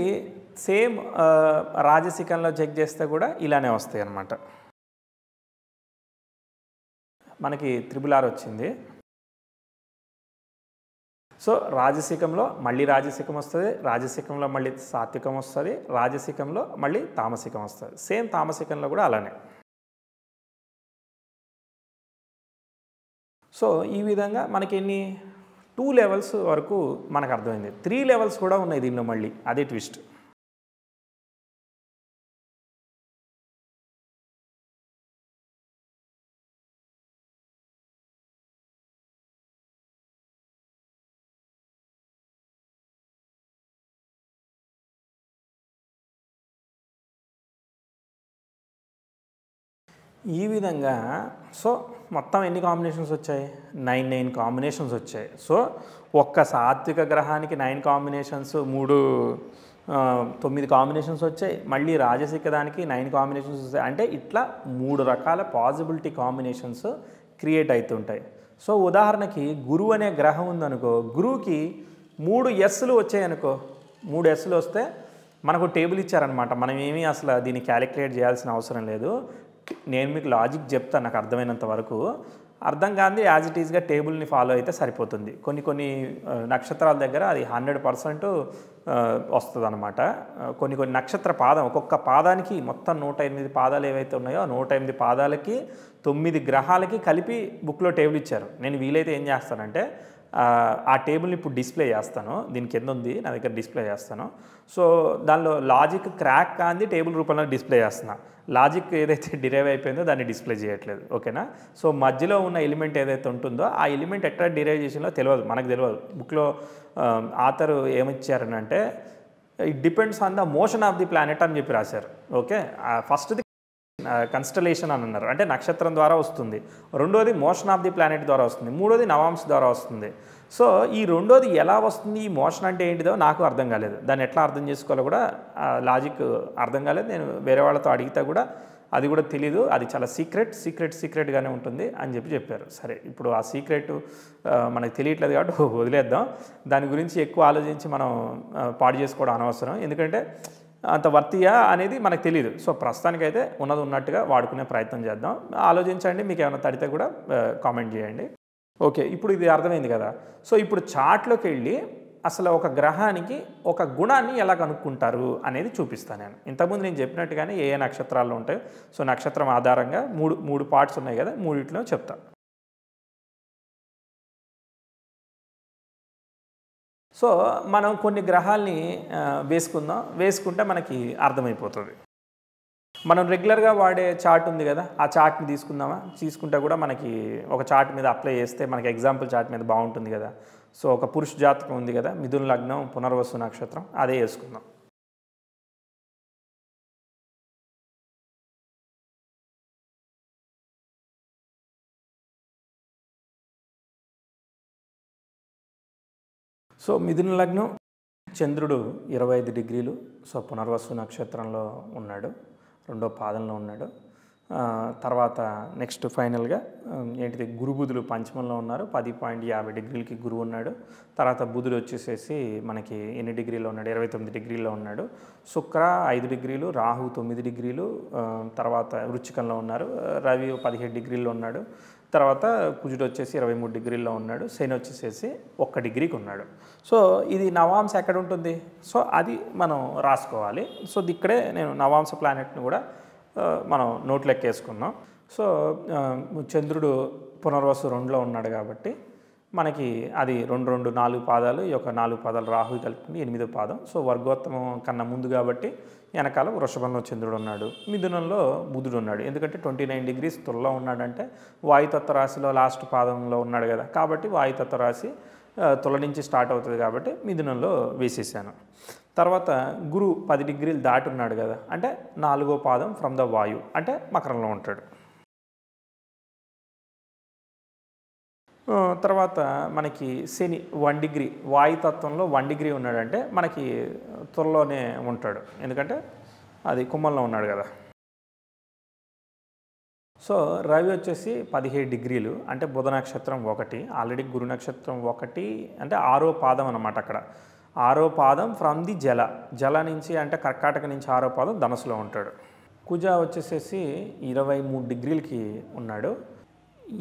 సేమ్ రాజసికంలో చెక్ చేస్తే కూడా ఇలానే వస్తాయి అన్నమాట. మనకి RRR వచ్చింది. సో రాజసికంలో మళ్ళీ రాజసికం వస్తుంది, రాజసికంలో మళ్ళీ సాత్వికం వస్తుంది, రాజసికంలో మళ్ళీ తామసికం వస్తుంది. సేమ్ తామసికంలో కూడా అలానే. సో ఈ విధంగా మనకి ఎన్ని 2 లెవెల్స్ వరకు మనకు అర్థమైంది. 3 లెవెల్స్ కూడా ఉన్నాయి దీనిలో, మళ్ళీ అదే ట్విస్ట్. ఈ విధంగా సో మొత్తం ఎన్ని కాంబినేషన్స్ వచ్చాయి? 9 కాంబినేషన్స్ వచ్చాయి. సో ఒక్క సాత్విక గ్రహానికి 9 కాంబినేషన్స్, 9 కాంబినేషన్స్ వచ్చాయి. మళ్ళీ రాజసిక దానికి 9 కాంబినేషన్స్ వచ్చాయి. అంటే ఇట్లా 3 రకాల పాజిబిలిటీ కాంబినేషన్స్ క్రియేట్ అవుతుంటాయి. సో ఉదాహరణకి గురువు అనే గ్రహం ఉందనుకో, గురువుకి 3 ఎస్లు వచ్చాయనుకో, 3 ఎస్లు వస్తే మనకు టేబుల్ ఇచ్చారనమాట. మనం ఏమీ అసలు దీన్ని క్యాలిక్యులేట్ చేయాల్సిన అవసరం లేదు. నేను మీకు లాజిక్ చెప్తాను నాకు అర్థమైనంత వరకు. అర్థం కాంది యాజ్ ఇట్ ఈస్‌గా టేబుల్‌ని ఫాలో అయితే సరిపోతుంది. కొన్ని నక్షత్రాల దగ్గర అది 100% వస్తదనమాట. కొన్ని నక్షత్ర పాదం ఒక్కొక్క పాదానికి మొత్తం 108 పాదాలు ఏవైతే ఉన్నాయో, ఆ 108 పాదాలకి 9 గ్రహాలకి కలిపి బుక్‌లో టేబుల్ ఇచ్చారు. నేను వీలైతే ఏం చేస్తానంటే ఆ టేబుల్‌ని ఇప్పుడు డిస్‌ప్లే చేస్తాను. దీని కింద ఉంది. నా దగ్గర డిస్‌ప్లే చేస్తాను. సో, దానిలో లాజిక్ క్రాక్ కాంది టేబుల్ రూపంలో డిస్‌ప్లే చేస్తున్నా. లాజిక్ ఏదైతే డిరైవ్ అయిపోయిందో దాన్ని డిస్‌ప్లే చేయట్లేదు. ఓకేనా? సో, మధ్యలో ఉన్న ఎలిమెంట్ ఏదైతే ఉంటుందో ఆ ఎలిమెంట్ ఎట్లా డిరైవ్ చేసిందో తెలవదు. మనకు తెలవదు. బుక్‌లో ఆథర్ ఏమిచ్చారనంటే it depends on the motion of the planet అని చెప్పి రాశారు. ఓకే. ఫస్ట్‌ది కన్స్టలేషన్ అని అన్నారు. అంటే నక్షత్రం ద్వారా వస్తుంది. రెండోది మోషన్ ఆఫ్ ది ప్లానెట్ ద్వారా వస్తుంది. మూడోది నవాంశ ద్వారా వస్తుంది. సో, ఈ రెండోది ఎలా వస్తుంది? ఈ మోషన్ అంటే ఏంటిదో నాకు అర్థం కాలేదు. దాన్ని ఎట్లా అర్థం చేసుకోవాలో కూడా లాజిక్ అర్థం కాలేదు. నేను వేరే వాళ్ళతో అడిగితే కూడా అది కూడా తెలీదు. అది చాలా సీక్రెట్‌గానే ఉంటుంది అని చెప్పారు. సరే, ఇప్పుడు ఆ సీక్రెట్ మనకు తెలియట్లేదు కాబట్టి వదిలేద్దాం. దాని గురించి ఎక్కువ ఆలోచించి మనం పాడు చేసుకోవడం అనవసరం. ఎందుకంటే అంత వర్తియా అనేది మనకు తెలీదు. సో, ప్రస్తుతానికైతే ఉన్నది ఉన్నట్టుగా వాడుకునే ప్రయత్నం చేద్దాం. ఆలోచించండి. మీకు ఏమైనా తడితే కూడా కామెంట్ చేయండి. ఓకే. ఇప్పుడు ఇది అర్థమైంది కదా! సో, ఇప్పుడు చార్ట్‌లోకెళ్ళి అసలు ఒక గ్రహానికి ఒక గుణాన్ని ఎలా కనుక్కుంటారు అనేది చూపిస్తాను నేను. ఇంతకుముందు నేను చెప్పినట్టుగానే ఏ నక్షత్రాల్లో ఉంటాయో, సో, నక్షత్రం ఆధారంగా 3 పార్ట్స్ ఉన్నాయి కదా! మూడిట్లో చెప్తా. సో, మనం కొన్ని గ్రహాల్ని వేసుకుంటే మనకి అర్థమైపోతది. మనం రెగ్యులర్‌గా వాడే చార్ట్ ఉంది గదా! ఆ చార్ట్‌ని తీసుకుందామా? తీసుకుంటే కూడా మనకి ఒక చార్ట్ మీద అప్లై చేస్తే మనకి ఎగ్జాంపుల్ చార్ట్ మీద బావుంటుంది గదా! సో, ఒక పురుష జాతకం ఉంది గదా! మిథున లగ్నం, పునర్వసు నక్షత్రం అదే యేసుకుందాం. సో, మిథున లగ్నం చంద్రుడు 25 డిగ్రీలు. సో, పునర్వసు నక్షత్రంలో ఉన్నాడు. రెండో పాదంలో ఉన్నాడు. తర్వాత నెక్స్ట్ ఫైనల్‌గా ఏంటిది గురు బుధులు పంచమంలో ఉన్నారు. 10.50 డిగ్రీలకి గురువు ఉన్నాడు. తర్వాత బుధుడు వచ్చేసేసి మనకి ఎన్ని డిగ్రీలో ఉన్నాడు? 29 డిగ్రీల్లో ఉన్నాడు. శుక్ర 5 డిగ్రీలు, రాహు 9 డిగ్రీలు, తర్వాత వృశ్చికంలో ఉన్నారు. రవి 17 డిగ్రీల్లో ఉన్నాడు. తర్వాత కుజుడు వచ్చేసి 23 డిగ్రీల్లో ఉన్నాడు. శని వచ్చేసేసి 1 డిగ్రీకి ఉన్నాడు. సో, ఇది నవాంశ ఎక్కడ ఉంటుంది? సో, అది మనం రాసుకోవాలి. సో, ఇక్కడే నేను నవాంశ ప్లానెట్‌ని కూడా మనం నోట్లెక్కేసుకున్నాం. సో, చంద్రుడు పునర్వసు 2లో ఉన్నాడు కాబట్టి మనకి అది 4 పాదాలు. ఈ యొక్క 4 పాదాలు రాహువు కలుపుకుని 8వ పాదం. సో, వర్గోత్తమం కన్నా ముందు కాబట్టి వెనకాల వృషభంలో చంద్రుడు ఉన్నాడు. మిథునంలో బుధుడు ఉన్నాడు. ఎందుకంటే 29 డిగ్రీస్ తులలో ఉన్నాడంటే వాయుతత్వ రాశిలో లాస్ట్ పాదంలో ఉన్నాడు కదా! కాబట్టి వాయుతత్వ రాశి తుల నుంచి స్టార్ట్ అవుతుంది కాబట్టి మిథునంలో వేసేసాను. తర్వాత గురువు 10 డిగ్రీలు దాటి ఉన్నాడు కదా! అంటే 4వ పాదం ఫ్రమ్ ద వాయు అంటే మకరంలో ఉంటాడు. తర్వాత మనకి శని 1 డిగ్రీ వాయుతత్వంలో 1 డిగ్రీ ఉన్నాడంటే మనకి త్వరలోనే ఉంటాడు. ఎందుకంటే అది కుంభంలో ఉన్నాడు కదా! సో, రవి వచ్చేసి 17 డిగ్రీలు అంటే బుధ నక్షత్రం 1 ఆల్రెడీ గురు నక్షత్రం 1 అంటే 6వ పాదం అన్నమాట అక్కడ. 6వ పాదం ఫ్రమ్ ది జల నుంచి అంటే కర్కాటక నుంచి 6వ పాదం ధనుసులో ఉంటాడు. కుజ వచ్చేసేసి 23 డిగ్రీలకి ఉన్నాడు.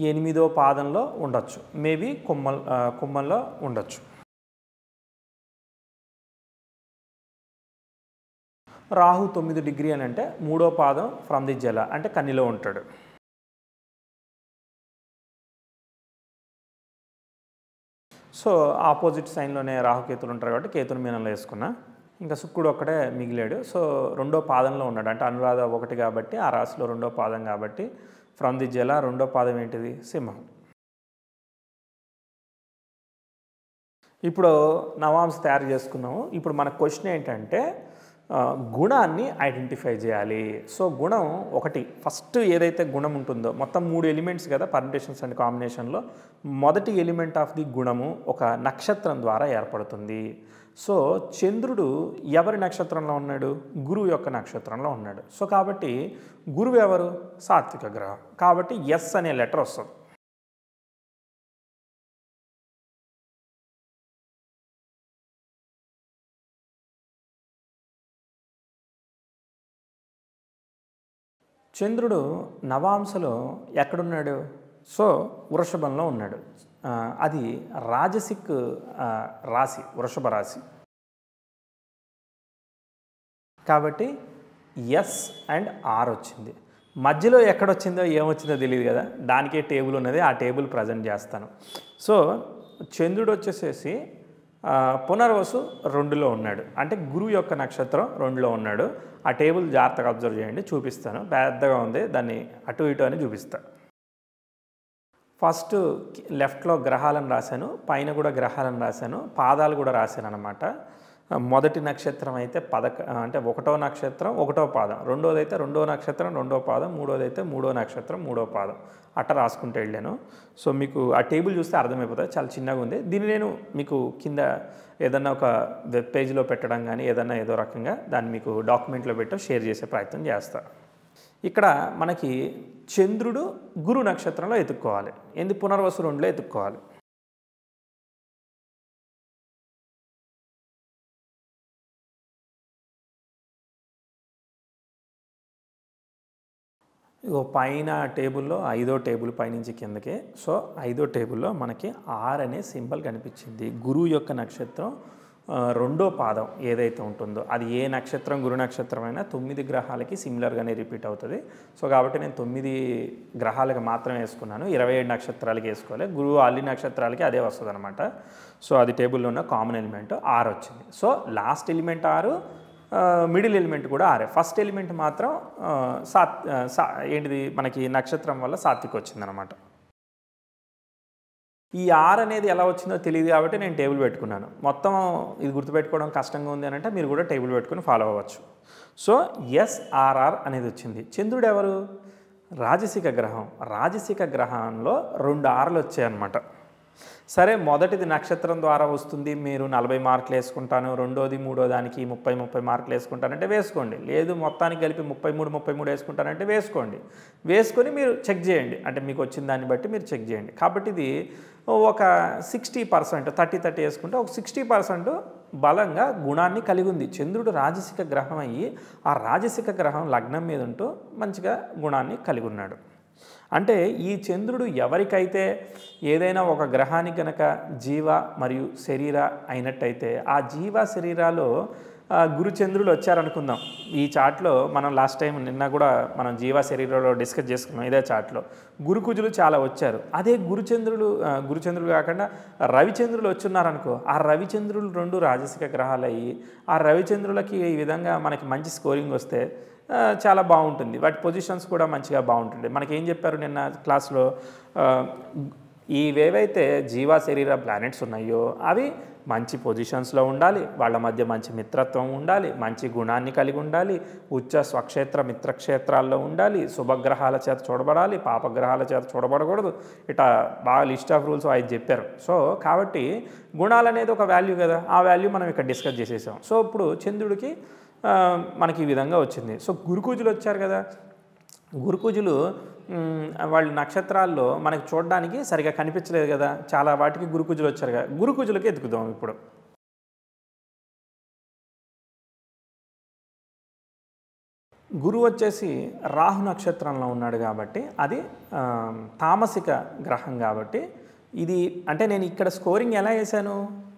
8వ పాదంలో ఉండొచ్చు. మేబీ కుంభంలో ఉండొచ్చు. రాహు 9 డిగ్రీ అని అంటే 3వ పాదం ఫ్రమ్ ది జల అంటే కన్నిలో ఉంటాడు. సో, ఆపోజిట్ సైన్‌లోనే రాహుకేతులు ఉంటారు కాబట్టి కేతుని మీనంలో వేసుకున్నా. ఇంకా శుక్రుడు ఒక్కడే మిగిలాడు. సో, 2వ పాదంలో ఉన్నాడు. అంటే అనురాధ 1 కాబట్టి ఆ రాశిలో 2వ పాదం కాబట్టి ఫ్రమ్ ది జల 2వ పాదం ఏంటిది? సింహం. ఇప్పుడు నవాంశ తయారు చేసుకున్నాము. ఇప్పుడు మన క్వెషన్ ఏంటంటే గుణాన్ని ఐడెంటిఫై చేయాలి. సో, గుణం ఒకటి ఫస్ట్ ఏదైతే గుణం ఉంటుందో మొత్తం 3 ఎలిమెంట్స్ కదా పర్మిటేషన్స్ అండ్ కాంబినేషన్‌లో మొదటి ఎలిమెంట్ ఆఫ్ ది గుణము ఒక నక్షత్రం ద్వారా ఏర్పడుతుంది. సో, చంద్రుడు ఎవరి నక్షత్రంలో ఉన్నాడు? గురువు యొక్క నక్షత్రంలో ఉన్నాడు. సో, కాబట్టి గురువు ఎవరు? సాత్విక గ్రహం. కాబట్టి ఎస్ అనే లెటర్ వస్తది. చంద్రుడు నవాంశలో ఎక్కడున్నాడు? సో వృషభంలో ఉన్నాడు. అది రాజసిక్ రాశి, వృషభ రాశి. కాబట్టి ఎస్ అండ్ ఆర్ వచ్చింది. మధ్యలో ఎక్కడొచ్చిందో ఏమొచ్చిందో తెలియదు కదా, దానికే టేబుల్ ఉన్నది, ఆ టేబుల్ ప్రజెంట్ చేస్తాను. సో చంద్రుడు వచ్చేసేసి పునర్వసు 2లో ఉన్నాడు, అంటే గురువు యొక్క నక్షత్రం 2లో ఉన్నాడు. ఆ టేబుల్ జాగ్రత్తగా అబ్జర్వ్ చేయండి, చూపిస్తాను. పెద్దగా ఉంది, దాన్ని అటు ఇటు అని చూపిస్తాను. ఫస్ట్ లెఫ్ట్లో గ్రహాలను రాశాను, పైన కూడా గ్రహాలను రాశాను, పాదాలు కూడా రాశాను అనమాట. మొదటి నక్షత్రం అయితే అంటే 1వ నక్షత్రం 1వ పాదం, రెండోది అయితే 2వ నక్షత్రం 2వ పాదం, మూడోది అయితే 3వ నక్షత్రం 3వ పాదం, అట్లా రాసుకుంటూ వెళ్ళాను. సో మీకు ఆ టేబుల్ చూస్తే అర్థమైపోతుంది, చాలా చిన్నగా ఉంది. దీన్ని నేను మీకు కింద ఏదన్నా ఒక వెబ్ పేజ్లో పెట్టడం కానీ ఏదన్నా ఏదో రకంగా దాన్ని మీకు డాక్యుమెంట్లో పెట్టి షేర్ చేసే ప్రయత్నం చేస్తాను. ఇక్కడ మనకి చంద్రుడు గురు నక్షత్రంలో ఎత్తుక్కోవాలి, ఏంది పునర్వసు 2లో ఎత్తుక్కోవాలి. ఇగో పైన టేబుల్లో 5వ టేబుల్ పైనుంచి కిందకి. సో 5వ టేబుల్లో మనకి ఆర్ అనే సింబల్ కనిపించింది. గురువు యొక్క నక్షత్రం 2వ పాదం ఏదైతే ఉంటుందో అది ఏ నక్షత్రం, గురు నక్షత్రం అయినా 9 గ్రహాలకి సిమిలర్గానే రిపీట్ అవుతుంది. సో కాబట్టి నేను 9 గ్రహాలకు మాత్రమే వేసుకున్నాను, 27 నక్షత్రాలకి వేసుకోవాలి. గురువు అన్ని నక్షత్రాలకి అదే వస్తుంది అనమాట. సో అది టేబుల్లో ఉన్న కామన్ ఎలిమెంట్ ఆర్ వచ్చింది. సో లాస్ట్ ఎలిమెంట్ ఆరు, మిడిల్ ఎలిమెంట్ కూడా ఆరే. ఫస్ట్ ఎలిమెంట్ మాత్రం ఏంటిది మనకి నక్షత్రం వల్ల సాత్విక్ వచ్చిందనమాట. ఈ ఆర్ అనేది ఎలా వచ్చిందో తెలియదు కాబట్టి నేను టేబుల్ పెట్టుకున్నాను. మొత్తం ఇది గుర్తుపెట్టుకోవడం కష్టంగా ఉంది అని అంటే మీరు కూడా టేబుల్ పెట్టుకుని ఫాలో అవ్వచ్చు. సో ఎస్ఆర్ఆర్ అనేది వచ్చింది. చంద్రుడు ఎవరు? రాజసిక గ్రహం. రాజసిక గ్రహంలో 2 ఆర్లు వచ్చాయన్నమాట. సరే, మొదటిది నక్షత్రం ద్వారా వస్తుంది, మీరు 40 మార్కులు వేసుకుంటాను, రెండోది మూడో దానికి 30 మార్కులు వేసుకుంటానంటే వేసుకోండి, లేదు మొత్తానికి కలిపి 33 వేసుకుంటానంటే వేసుకోండి. వేసుకొని మీరు చెక్ చేయండి, అంటే మీకు వచ్చిన దాన్ని బట్టి మీరు చెక్ చేయండి. కాబట్టి ఇది ఒక 60%, 30 వేసుకుంటే ఒక 60% బలంగా గుణాన్ని కలిగి ఉంది. చంద్రుడు రాజసిక గ్రహం అయ్యి ఆ రాజసిక గ్రహం లగ్నం మీద ఉంటూ మంచిగా గుణాన్ని కలిగి ఉన్నాడు. అంటే ఈ చంద్రుడు ఎవరికైతే ఏదైనా ఒక గ్రహానికి కనుక జీవ మరియు శరీర అయినట్టయితే ఆ జీవ శరీరాలో గురుచంద్రులు వచ్చారనుకుందాం. ఈ చార్ట్లో మనం లాస్ట్ టైం నిన్న కూడా మనం జీవ శరీరంలో డిస్కస్ చేసుకున్నాం. ఇదే చార్ట్లో గురుకుజులు చాలా వచ్చారు. అదే గురుచంద్రులు కాకుండా రవిచంద్రులు వచ్చున్నారనుకో, ఆ రవిచంద్రులు 2 రాజసిక గ్రహాలు అయ్యి ఆ రవిచంద్రులకి ఈ విధంగా మనకి మంచి స్కోరింగ్ వస్తే చాలా బాగుంటుంది. వాటి పొజిషన్స్ కూడా మంచిగా బాగుంటుంది. మనకి ఏం చెప్పారు నిన్న క్లాస్లో, ఇవేవైతే జీవ శరీర ప్లానెట్స్ ఉన్నాయో అవి మంచి పొజిషన్స్లో ఉండాలి, వాళ్ళ మధ్య మంచి మిత్రత్వం ఉండాలి, మంచి గుణాన్ని కలిగి ఉండాలి, ఉచ్చ స్వక్షేత్ర మిత్రక్షేత్రాల్లో ఉండాలి, శుభగ్రహాల చేత చూడబడాలి, పాపగ్రహాల చేత చూడబడకూడదు. ఇట్లా బాగా లిస్ట్ ఆఫ్ రూల్స్ అవి చెప్పారు. సో కాబట్టి గుణాలు అనేది ఒక వాల్యూ కదా, ఆ వాల్యూ మనం ఇక్కడ డిస్కస్ చేసేసాం. సో ఇప్పుడు చంద్రుడికి మనకి ఈ విధంగా వచ్చింది. సో గురుకుజులు వచ్చారు కదా, గురుకుజులు వాళ్ళ నక్షత్రాల్లో మనకి చూడడానికి సరిగా కనిపించలేదు కదా, చాలా వాటికి గురుకుజులు వచ్చారు కదా, గురుకుజులకి ఎత్తుకుదాం. ఇప్పుడు గురువు వచ్చేసి రాహు నక్షత్రంలో ఉన్నాడు కాబట్టి అది తామసిక గ్రహం కాబట్టి ఇది అంటే నేను ఇక్కడ స్కోరింగ్ ఎలా వేసాను,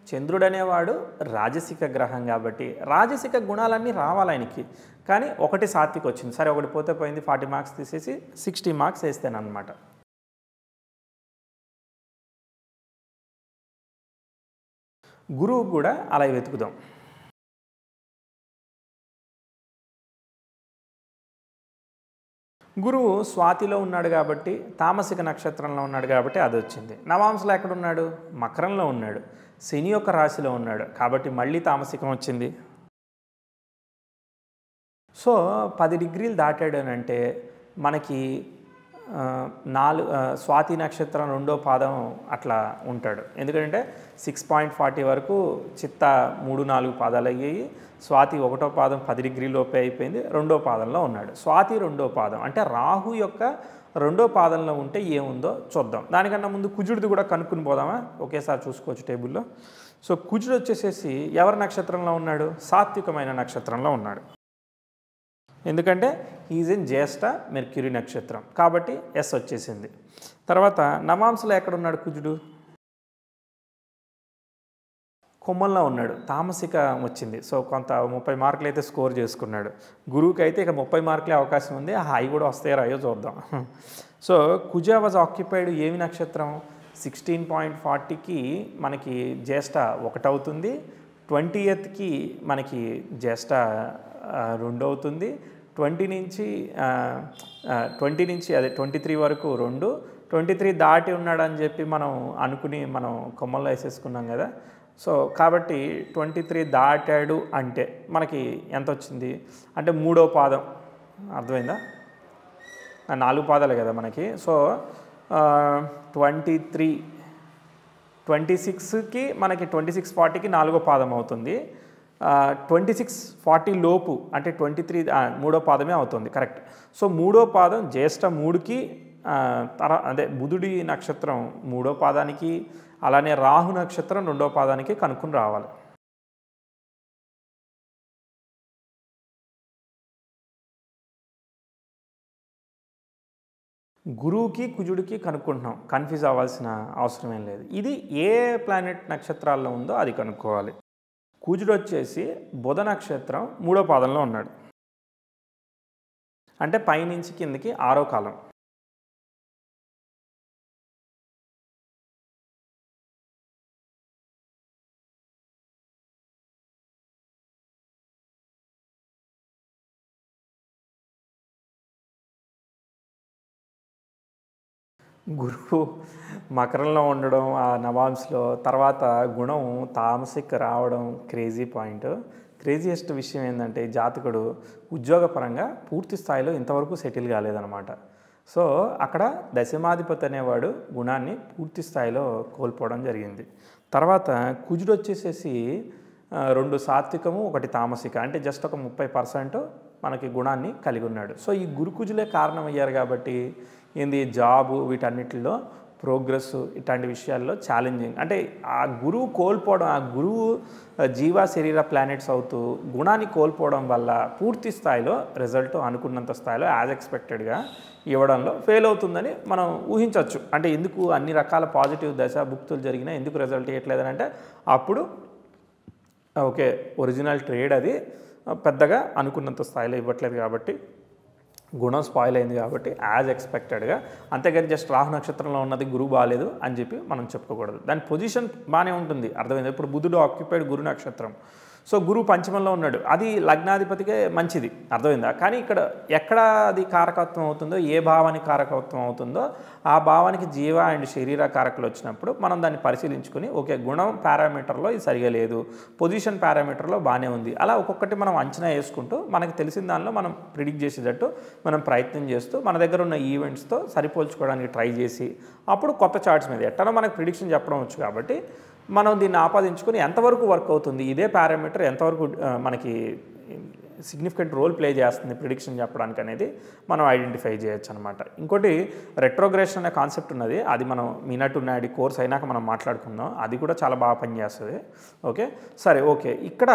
చంద్రుడు అనేవాడు రాజసిక గ్రహం కాబట్టి రాజసిక గుణాలన్నీ రావాలి ఆయనకి, కానీ ఒకటి సాత్విక్ వచ్చింది. సరే, ఒకటి పోతే పోయింది, 40 మార్క్స్ తీసేసి 60 మార్క్స్ వేస్తాను అనమాట. గురువు కూడా అలా వెతుకుదాం. గురువు స్వాతిలో ఉన్నాడు కాబట్టి తామసిక నక్షత్రంలో ఉన్నాడు కాబట్టి అది వచ్చింది. నవాంశలో ఎక్కడున్నాడు? మకరంలో ఉన్నాడు, శని యొక్క రాశిలో ఉన్నాడు కాబట్టి మళ్ళీ తామసికం వచ్చింది. సో 10 డిగ్రీలు దాటాడు అని అంటే మనకి స్వాతి నక్షత్రం 2వ పాదం అట్లా ఉంటాడు. ఎందుకంటే 6.40 వరకు చిత్త 3-4 పాదాలు అయ్యాయి. స్వాతి 1వ పాదం 10 డిగ్రీలోపే అయిపోయింది, 2వ పాదంలో ఉన్నాడు. స్వాతి 2వ పాదం అంటే రాహు యొక్క 2వ పాదంలో ఉంటే ఏముందో చూద్దాం. దానికన్నా ముందు కుజుడిది కూడా కనుక్కుని పోదామా, ఒకేసారి చూసుకోవచ్చు టేబుల్లో. సో కుజుడు వచ్చేసేసి ఎవరి నక్షత్రంలో ఉన్నాడు? సాత్వికమైన నక్షత్రంలో ఉన్నాడు. ఎందుకంటే ఈజ్ ఇన్ జ్యేష్ఠ మెర్క్యూరీ నక్షత్రం కాబట్టి ఎస్ వచ్చేసింది. తర్వాత నవాంశలో ఎక్కడున్నాడు కుజుడు? కొమ్మల్లో ఉన్నాడు, తామసిక వచ్చింది. సో కొంత 30 మార్కులు అయితే స్కోర్ చేసుకున్నాడు. గురువుకి అయితే ఇక 30 మార్కులే అవకాశం ఉంది. ఆ హై కూడా వస్తాయో రాయో చూద్దాం. సో కుజ వాజ్ ఆక్యుపైడ్ ఏమి నక్షత్రం? 16.40కి మనకి జ్యేష్ఠ 1 అవుతుంది, 20కి మనకి జ్యేష్ఠ 2 అవుతుంది, 20 నుంచి అదే 23 వరకు 2, 23 దాటి ఉన్నాడని చెప్పి మనం అనుకుని మనం కొమ్మల్లో వేసేసుకున్నాం కదా. సో కాబట్టి 23 దాటాడు అంటే మనకి ఎంత వచ్చింది అంటే 3వ పాదం, అర్థమైందా? 4 పాదాలు కదా మనకి. సో 26కి మనకి 2640కి 4వ పాదం అవుతుంది. 2640 లోపు అంటే 23 3వ పాదమే అవుతుంది, కరెక్ట్. సో 3వ పాదం జ్యేష్ఠ 3కి అదే బుధుడి నక్షత్రం 3వ పాదానికి, అలానే రాహు నక్షత్రం 2వ పాదానికి కనుక్కుని రావాలి. గురువుకి కుజుడికి కనుక్కుంటున్నాం, కన్ఫ్యూజ్ అవ్వాల్సిన అవసరం ఏం లేదు. ఇది ఏ ప్లానెట్ నక్షత్రాల్లో ఉందో అది కనుక్కోవాలి. కుజుడు వచ్చేసి బుధ నక్షత్రం 3వ పాదంలో ఉన్నాడు, అంటే పైనుంచి కిందకి 6వ కాలం. గురువు మకరంలో ఉండడం, ఆ నవాంశలో, తర్వాత గుణం తామసిక్ రావడం క్రేజీ పాయింట్. క్రేజియెస్ట్ విషయం ఏంటంటే జాతకుడు ఉద్యోగపరంగా పూర్తి స్థాయిలో ఇంతవరకు సెటిల్ కాలేదన్నమాట. సో అక్కడ దశమాధిపతి అనేవాడు గుణాన్ని పూర్తి స్థాయిలో కోల్పోవడం జరిగింది. తర్వాత కుజుడు వచ్చేసేసి 2 సాత్వికము 1 తామసిక, అంటే జస్ట్ ఒక 30% మనకి గుణాన్ని కలిగి ఉన్నాడు. సో ఈ గురుకుజులే కారణమయ్యారు కాబట్టి ఏంది జాబు వీటన్నిటిలో ప్రోగ్రెస్ ఇట్లాంటి విషయాల్లో ఛాలెంజింగ్, అంటే ఆ గురువు కోల్పోవడం, ఆ గురువు జీవ శరీర ప్లానెట్స్ అవుతూ గుణాన్ని కోల్పోవడం వల్ల పూర్తి స్థాయిలో రిజల్ట్ అనుకున్నంత స్థాయిలో యాజ్ ఎక్స్పెక్టెడ్గా ఇవ్వడంలో ఫెయిల్ అవుతుందని మనం ఊహించవచ్చు. అంటే ఎందుకు అన్ని రకాల పాజిటివ్ దశ భుక్తులు జరిగినా ఎందుకు రిజల్ట్ ఇవ్వట్లేదని అంటే అప్పుడు ఓకే ఒరిజినల్ ట్రేడ్ అది పెద్దగా అనుకున్నంత స్థాయిలో ఇవ్వట్లేదు కాబట్టి గుణం స్పాయిల్ అయింది కాబట్టి యాజ్ ఎక్స్పెక్టెడ్గా, అంతేగాని జస్ట్ రాహు నక్షత్రంలో ఉన్నది గురువు బాగాలేదు అని చెప్పి మనం చెప్పుకోకూడదు. దాని పొజిషన్ బాగానే ఉంటుంది, అర్థమైంది. ఇప్పుడు బుధుడు ఆక్యుపైడ్ గురు నక్షత్రం, సో గురువు పంచమంలో ఉన్నాడు, అది లగ్నాధిపతికే మంచిది, అర్థమైందా. కానీ ఇక్కడ ఎక్కడ అది కారకత్వం అవుతుందో, ఏ భావానికి కారకత్వం అవుతుందో ఆ భావానికి జీవ అండ్ శరీర కారకులు వచ్చినప్పుడు మనం దాన్ని పరిశీలించుకుని ఓకే గుణం పారామీటర్లో ఇది సరిగా లేదు, పొజిషన్ పారామీటర్లో బాగానే ఉంది, అలా ఒక్కొక్కటి మనం అంచనా వేసుకుంటూ మనకు తెలిసిన దానిలో మనం ప్రిడిక్ట్ చేసేటట్టు మనం ప్రయత్నం చేస్తూ మన దగ్గర ఉన్న ఈవెంట్స్తో సరిపోల్చుకోవడానికి ట్రై చేసి అప్పుడు కొత్త చార్ట్స్ మీద ఎట్టనో మనకు ప్రిడిక్షన్ చెప్పడం వచ్చు కాబట్టి మనం దీన్ని ఆపాదించుకొని ఎంతవరకు వర్క్ అవుతుంది, ఇదే పారామీటర్ ఎంతవరకు మనకి సిగ్నిఫికెంట్ రోల్ ప్లే చేస్తుంది ప్రిడిక్షన్ చెప్పడానికి అనేది మనం ఐడెంటిఫై చేయొచ్చు అనమాట. ఇంకోటి రెట్రోగ్రెషన్ అనే కాన్సెప్ట్ ఉన్నది, అది మనం మీనట్ ఉన్నాడు కోర్స్ అయినాక మనం మాట్లాడుకుందాం, అది కూడా చాలా బాగా పనిచేస్తుంది. ఓకే సరే ఓకే, ఇక్కడ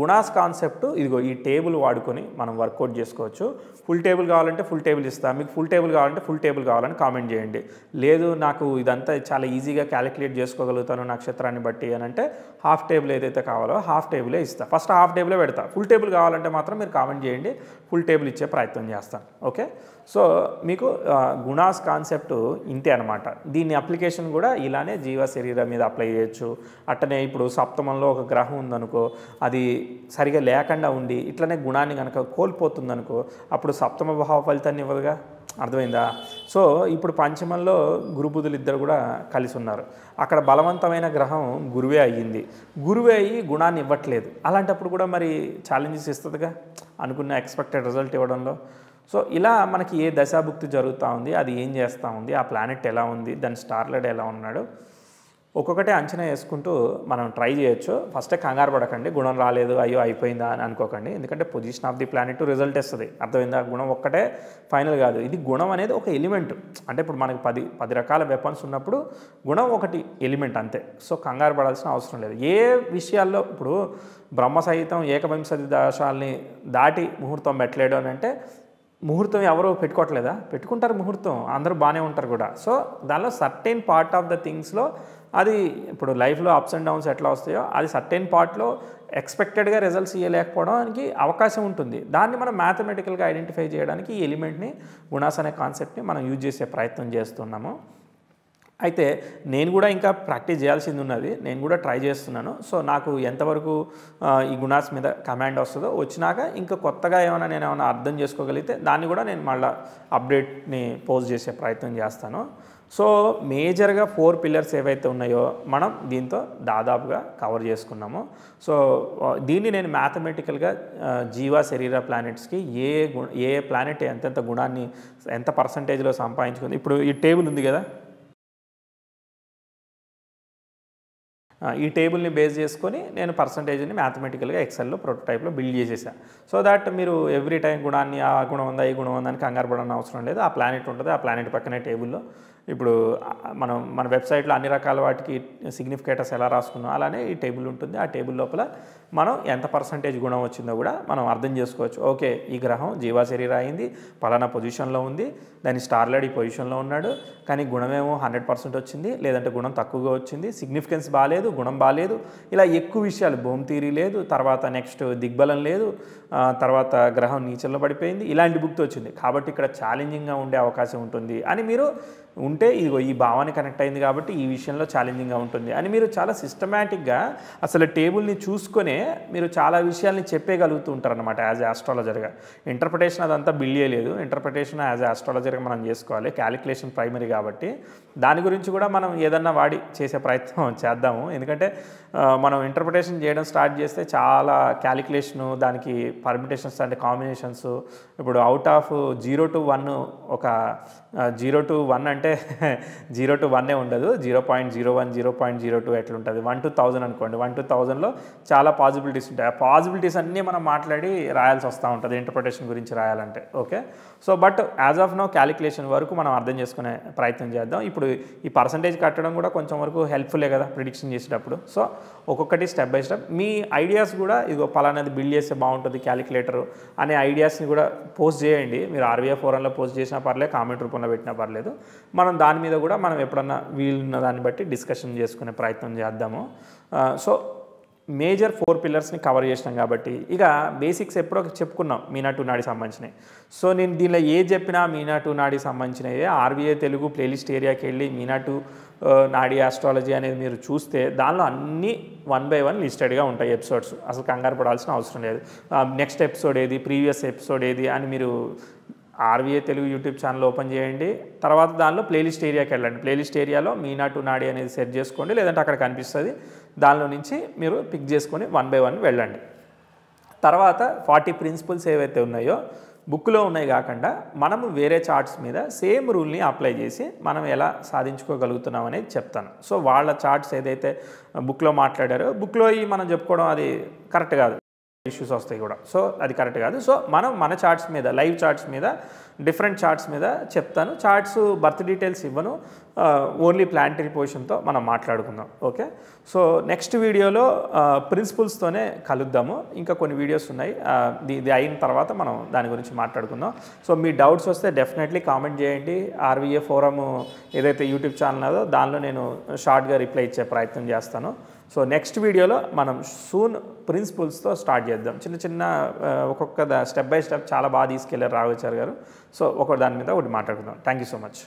గుణాస్ కాన్సెప్ట్ ఇదిగో ఈ టేబుల్ వాడుకొని మనం వర్కౌట్ చేసుకోవచ్చు. ఫుల్ టేబుల్ కావాలంటే ఫుల్ టేబుల్ ఇస్తాను, మీకు ఫుల్ టేబుల్ కావాలంటే ఫుల్ టేబుల్ కావాలని కామెంట్ చేయండి. లేదు నాకు ఇదంతా చాలా ఈజీగా క్యాలిక్యులేట్ చేసుకోగలుగుతాను నక్షత్రాన్ని బట్టి అని అంటే హాఫ్ టేబుల్ ఏదైతే కావాలో హాఫ్ టేబులే ఇస్తాను, ఫస్ట్ హాఫ్ టేబులే పెడతా. ఫుల్ టేబుల్ కావాలంటే మాత్రం మీరు కామెంట్ చేయండి, ఫుల్ టేబుల్ ఇచ్చే ప్రయత్నం చేస్తాను. ఓకే సో మీకు గుణాస్ కాన్సెప్ట్ ఇంతే అనమాట. దీని అప్లికేషన్ కూడా ఇలానే జీవ శరీరం మీద అప్లై చేయొచ్చు. అట్టనే ఇప్పుడు సప్తమంలో ఒక గ్రహం ఉందనుకో, అది సరిగా లేకుండా ఉండి ఇట్లనే గుణాన్ని కనుక కోల్పోతుందనుకో అప్పుడు సప్తమ భావ ఫలితాన్ని ఇవ్వదుగా, అర్థమైందా. సో ఇప్పుడు పంచమంలో గురుబుధులు ఇద్దరు కూడా కలిసి ఉన్నారు, అక్కడ బలవంతమైన గ్రహం గురువే అయ్యింది, గురువే అయ్యి గుణాన్ని ఇవ్వట్లేదు, అలాంటప్పుడు కూడా మరి ఛాలెంజెస్ ఇస్తుందిగా అనుకున్న ఎక్స్పెక్టెడ్ రిజల్ట్ ఇవ్వడంలో. సో ఇలా మనకి ఏ దశాభుక్తి జరుగుతూ ఉంది, అది ఏం చేస్తూ ఉంది, ఆ ప్లానెట్ ఎలా ఉంది, దాని స్టార్లెడ్ ఎలా ఉన్నాడు, ఒక్కొక్కటే అంచనా వేసుకుంటూ మనం ట్రై చేయొచ్చు. ఫస్టే కంగారు పడకండి, గుణం రాలేదు అయ్యో అయిపోయిందా అని అనుకోకండి. ఎందుకంటే position of the planet result ఇస్తుంది, అర్థమైందా? గుణం ఒక్కటే ఫైనల్ కాదు. ఇది గుణం అనేది ఒక ఎలిమెంట్. అంటే ఇప్పుడు మనకి 10 రకాల వెపన్స్ ఉన్నప్పుడు గుణం ఒకటి ఎలిమెంట్ అంతే. సో కంగారు పడాల్సిన అవసరం లేదు. ఏ విషయాల్లో ఇప్పుడు బ్రహ్మ సహితం ఏకవింశతి దశాల్ని దాటి ముహూర్తం పెట్టలేడు అని అంటే ముహూర్తం ఎవరు పెట్టుకోవట్లేదా? పెట్టుకుంటారు ముహూర్తం, అందరూ బాగానే ఉంటారు కూడా. సో దానిలో సర్టెన్ పార్ట్ ఆఫ్ ద థింగ్స్లో అది ఇప్పుడు లైఫ్లో అప్స్ అండ్ డౌన్స్ ఎట్లా వస్తాయో అది సర్టెన్ పార్ట్లో ఎక్స్పెక్టెడ్గా రిజల్ట్స్ ఇవ్వలేకపోవడానికి అవకాశం ఉంటుంది. దాన్ని మనం మ్యాథమెటికల్గా ఐడెంటిఫై చేయడానికి ఈ ఎలిమెంట్ని గుణాస్ అనే కాన్సెప్ట్ని మనం యూజ్ చేసే ప్రయత్నం చేస్తున్నాము. అయితే నేను కూడా ఇంకా ప్రాక్టీస్ చేయాల్సింది ఉన్నది, నేను కూడా ట్రై చేస్తున్నాను. సో నాకు ఎంతవరకు ఈ గుణాస్ మీద కమాండ్ వస్తుందో వచ్చినాక ఇంకా కొత్తగా నేను ఏమైనా అర్థం చేసుకోగలిగితే దాన్ని కూడా నేను మళ్ళీ అప్డేట్ని పోస్ట్ చేసే ప్రయత్నం చేస్తాను. సో మేజర్గా 4 పిల్లర్స్ ఏవైతే ఉన్నాయో మనం దీంతో దాదాపుగా కవర్ చేసుకున్నాము. సో దీన్ని నేను మ్యాథమెటికల్గా జీవ శరీర ప్లానెట్స్కి ఏ ప్లానెట్ ఎంతెంత గుణాన్ని ఎంత పర్సంటేజ్లో సంపాదించుకుంది. ఇప్పుడు ఈ టేబుల్ ఉంది కదా, ఈ టేబుల్ని బేస్ చేసుకొని నేను పర్సంటేజ్ని మ్యాథమెటికల్గా ఎక్సెల్లో ప్రోటోటైప్లో బిల్డ్ చేసేసాను. సో దట్ మీరు ఎవ్రీ టైం గుణాన్ని ఆ గుణం ఉందా ఈ గుణం ఉందా అని కంగారు పడాల్సిన అవసరం లేదు. ఆ ప్లానెట్ ఉంటుంది, ఆ ప్లానెట్ పక్కనే టేబుల్లో ఇప్పుడు మన వెబ్సైట్లో అన్ని రకాల వాటికి సిగ్నిఫికేటర్స్ ఎలా రాసుకున్నాం అలానే ఈ టేబుల్ ఉంటుంది. ఆ టేబుల్ లోపల మనం ఎంత పర్సంటేజ్ గుణం వచ్చిందో కూడా మనం అర్థం చేసుకోవచ్చు. ఓకే, ఈ గ్రహం జీవా శరీర అయింది, పలానా పొజిషన్లో ఉంది, దాని స్టార్లడ్ ఈ పొజిషన్లో ఉన్నాడు, కానీ గుణమేమో 100% వచ్చింది, లేదంటే గుణం తక్కువగా వచ్చింది, సిగ్నిఫికెన్స్ బాగాలేదు, గుణం బాగాలేదు, ఇలా ఎక్కువ విషయాలు, భూమి థియరీ లేదు, తర్వాత నెక్స్ట్ దిగ్బలం లేదు, తర్వాత గ్రహం నీచల్లో పడిపోయింది, ఇలాంటి బుక్తో వచ్చింది. కాబట్టి ఇక్కడ ఛాలెంజింగ్గా ఉండే అవకాశం ఉంటుంది అని మీరు ఉంటే ఇదిగో ఈ భావాన్ని కనెక్ట్ అయింది కాబట్టి ఈ విషయంలో ఛాలెంజింగ్గా ఉంటుంది అని మీరు చాలా సిస్టమేటిక్గా అసలు టేబుల్ని చూసుకొనే మీరు చాలా విషయాల్ని చెప్పగలుగుతూ ఉంటారు అనమాట. యాజ్ ఏ ఆస్ట్రాలజర్గా ఇంటర్ప్రిటేషన్ అదంతా బిల్డ్ చేయలేదు, ఇంటర్ప్రిటేషన్ యాజ్ ఏ ఆస్ట్రాలజర్గా మనం చేసుకోవాలి. క్యాలిక్యులేషన్ ప్రైమరీ కాబట్టి దాని గురించి కూడా మనం ఏదన్నా వాడి చేసే ప్రయత్నం చేద్దాము. ఎందుకంటే మనం ఇంటర్ప్రిటేషన్ చేయడం స్టార్ట్ చేస్తే చాలా క్యాలిక్యులేషను, దానికి పర్మిటేషన్స్ అంటే కాంబినేషన్స్, ఇప్పుడు అవుట్ ఆఫ్ 0 to 1 ఒక 0 to 1 అంటే 0 to 1 ఉండదు, 0.01 0.02 ఎట్లుంటుంది, 1 to 1000 అనుకోండి. 1 to 1000లో చాలా పాసిబిలిటీస్ ఉంటాయి. ఆ పాసిబిలిటీస్ అన్నీ మనం మాట్లాడి రాయాల్సి వస్తూ ఉంటుంది ఇంటర్ప్రిటేషన్ గురించి రాయాలంటే. Okay, so but as of no calculation వరకు మనం అర్థం చేసుకునే ప్రయత్నం చేద్దాం. ఇప్పుడు ఈ పర్సంటేజ్ కట్టడం కూడా కొంచెం వరకు హెల్ప్ఫుల్లే కదా ప్రిడిక్షన్ చేసేటప్పుడు. సో ఒక్కొక్కటి step by step me ideas కూడా ఇదిగో పలానాది బిల్డ్ చేస్తే బాగుంటుంది క్యాలిక్యులేటర్ అనే ఐడియాస్ని కూడా పోస్ట్ చేయండి. మీరు RVA ఫోరంలో పోస్ట్ చేసినా పర్లేదు, కామెంట్ రూపంలో పెట్టినా పర్లేదు. మనం దాని మీద కూడా మనం ఎప్పుడన్నా వీలున్న దాన్ని బట్టి డిస్కషన్ చేసుకునే ప్రయత్నం చేద్దాము. సో మేజర్ 4 పిల్లర్స్ని కవర్ చేసినాం కాబట్టి ఇక బేసిక్స్ ఎప్పుడో చెప్పుకున్నాం మీనా టు నాడి సంబంధించినవి. సో నేను దీనిలో ఏ చెప్పినా మీనా టు నాడి సంబంధించినవి RVA తెలుగు ప్లేలిస్ట్ ఏరియాకి వెళ్ళి మీనా టు నాడి ఆస్ట్రాలజీ అనేది మీరు చూస్తే దానిలో అన్నీ 1 by 1 లిస్టెడ్గా ఉంటాయి ఎపిసోడ్స్. అసలు కంగారు పడాల్సిన అవసరం లేదు. నెక్స్ట్ ఎపిసోడ్ ఏది, ప్రీవియస్ ఎపిసోడ్ ఏది అని మీరు RVA Telugu YouTube channel open చేయండి. తర్వాత దానిలో ప్లేలిస్ట్ ఏరియాకి వెళ్ళండి. ప్లేలిస్ట్ ఏరియాలో మీనా టు నాడి అనేది సెట్ చేసుకోండి, లేదంటే అక్కడ కనిపిస్తుంది, దానిలో నుంచి మీరు పిక్ చేసుకొని 1 by 1 వెళ్ళండి. తర్వాత 40 ప్రిన్సిపల్స్ ఏవైతే ఉన్నాయో బుక్లో ఉన్నాయి కాకుండా మనము వేరే చార్ట్స్ మీద సేమ్ రూల్ని అప్లై చేసి మనం ఎలా సాధించుకోగలుగుతున్నాం అనేది చెప్తాను. సో వాళ్ళ చార్ట్స్ ఏదైతే బుక్లో మాట్లాడారో బుక్లో మనం చెప్పుకోవడం అది కరెక్ట్ కాదు, ఇష్యూస్ వస్తాయి కూడా. సో అది కరెక్ట్ కాదు. సో మనం మన చార్ట్స్ మీద, లైవ్ చార్ట్స్ మీద, డిఫరెంట్ చార్ట్స్ మీద చెప్తాను. చార్ట్స్ బర్త్ డీటెయిల్స్ ఇవ్వను, ఓన్లీ ప్లానటరీ పొజిషన్తో మనం మాట్లాడుకుందాం. ఓకే, సో నెక్స్ట్ వీడియోలో ప్రిన్సిపల్స్తోనే కలుద్దాము. ఇంకా కొన్ని వీడియోస్ ఉన్నాయి, ఇది అయిన తర్వాత మనం దాని గురించి మాట్లాడుకుందాం. సో మీ డౌట్స్ వస్తే డెఫినెట్లీ కామెంట్ చేయండి. RVA ఫోరం ఏదైతే యూట్యూబ్ ఛానల్ ఉందో దానిలో నేను షార్ట్గా రిప్లై ఇచ్చే ప్రయత్నం చేస్తాను. సో నెక్స్ట్ వీడియోలో మనం సూన్ ప్రిన్సిపల్స్తో స్టార్ట్ చేద్దాం. చిన్న చిన్న ఒక్కొక్క స్టెప్ బై స్టెప్ చాలా బాగా తీసుకెళ్ళారు రాఘవేచారి గారు. సో ఒక దాని మీద ఒకటి మాట్లాడుకుందాం. Thank you so much.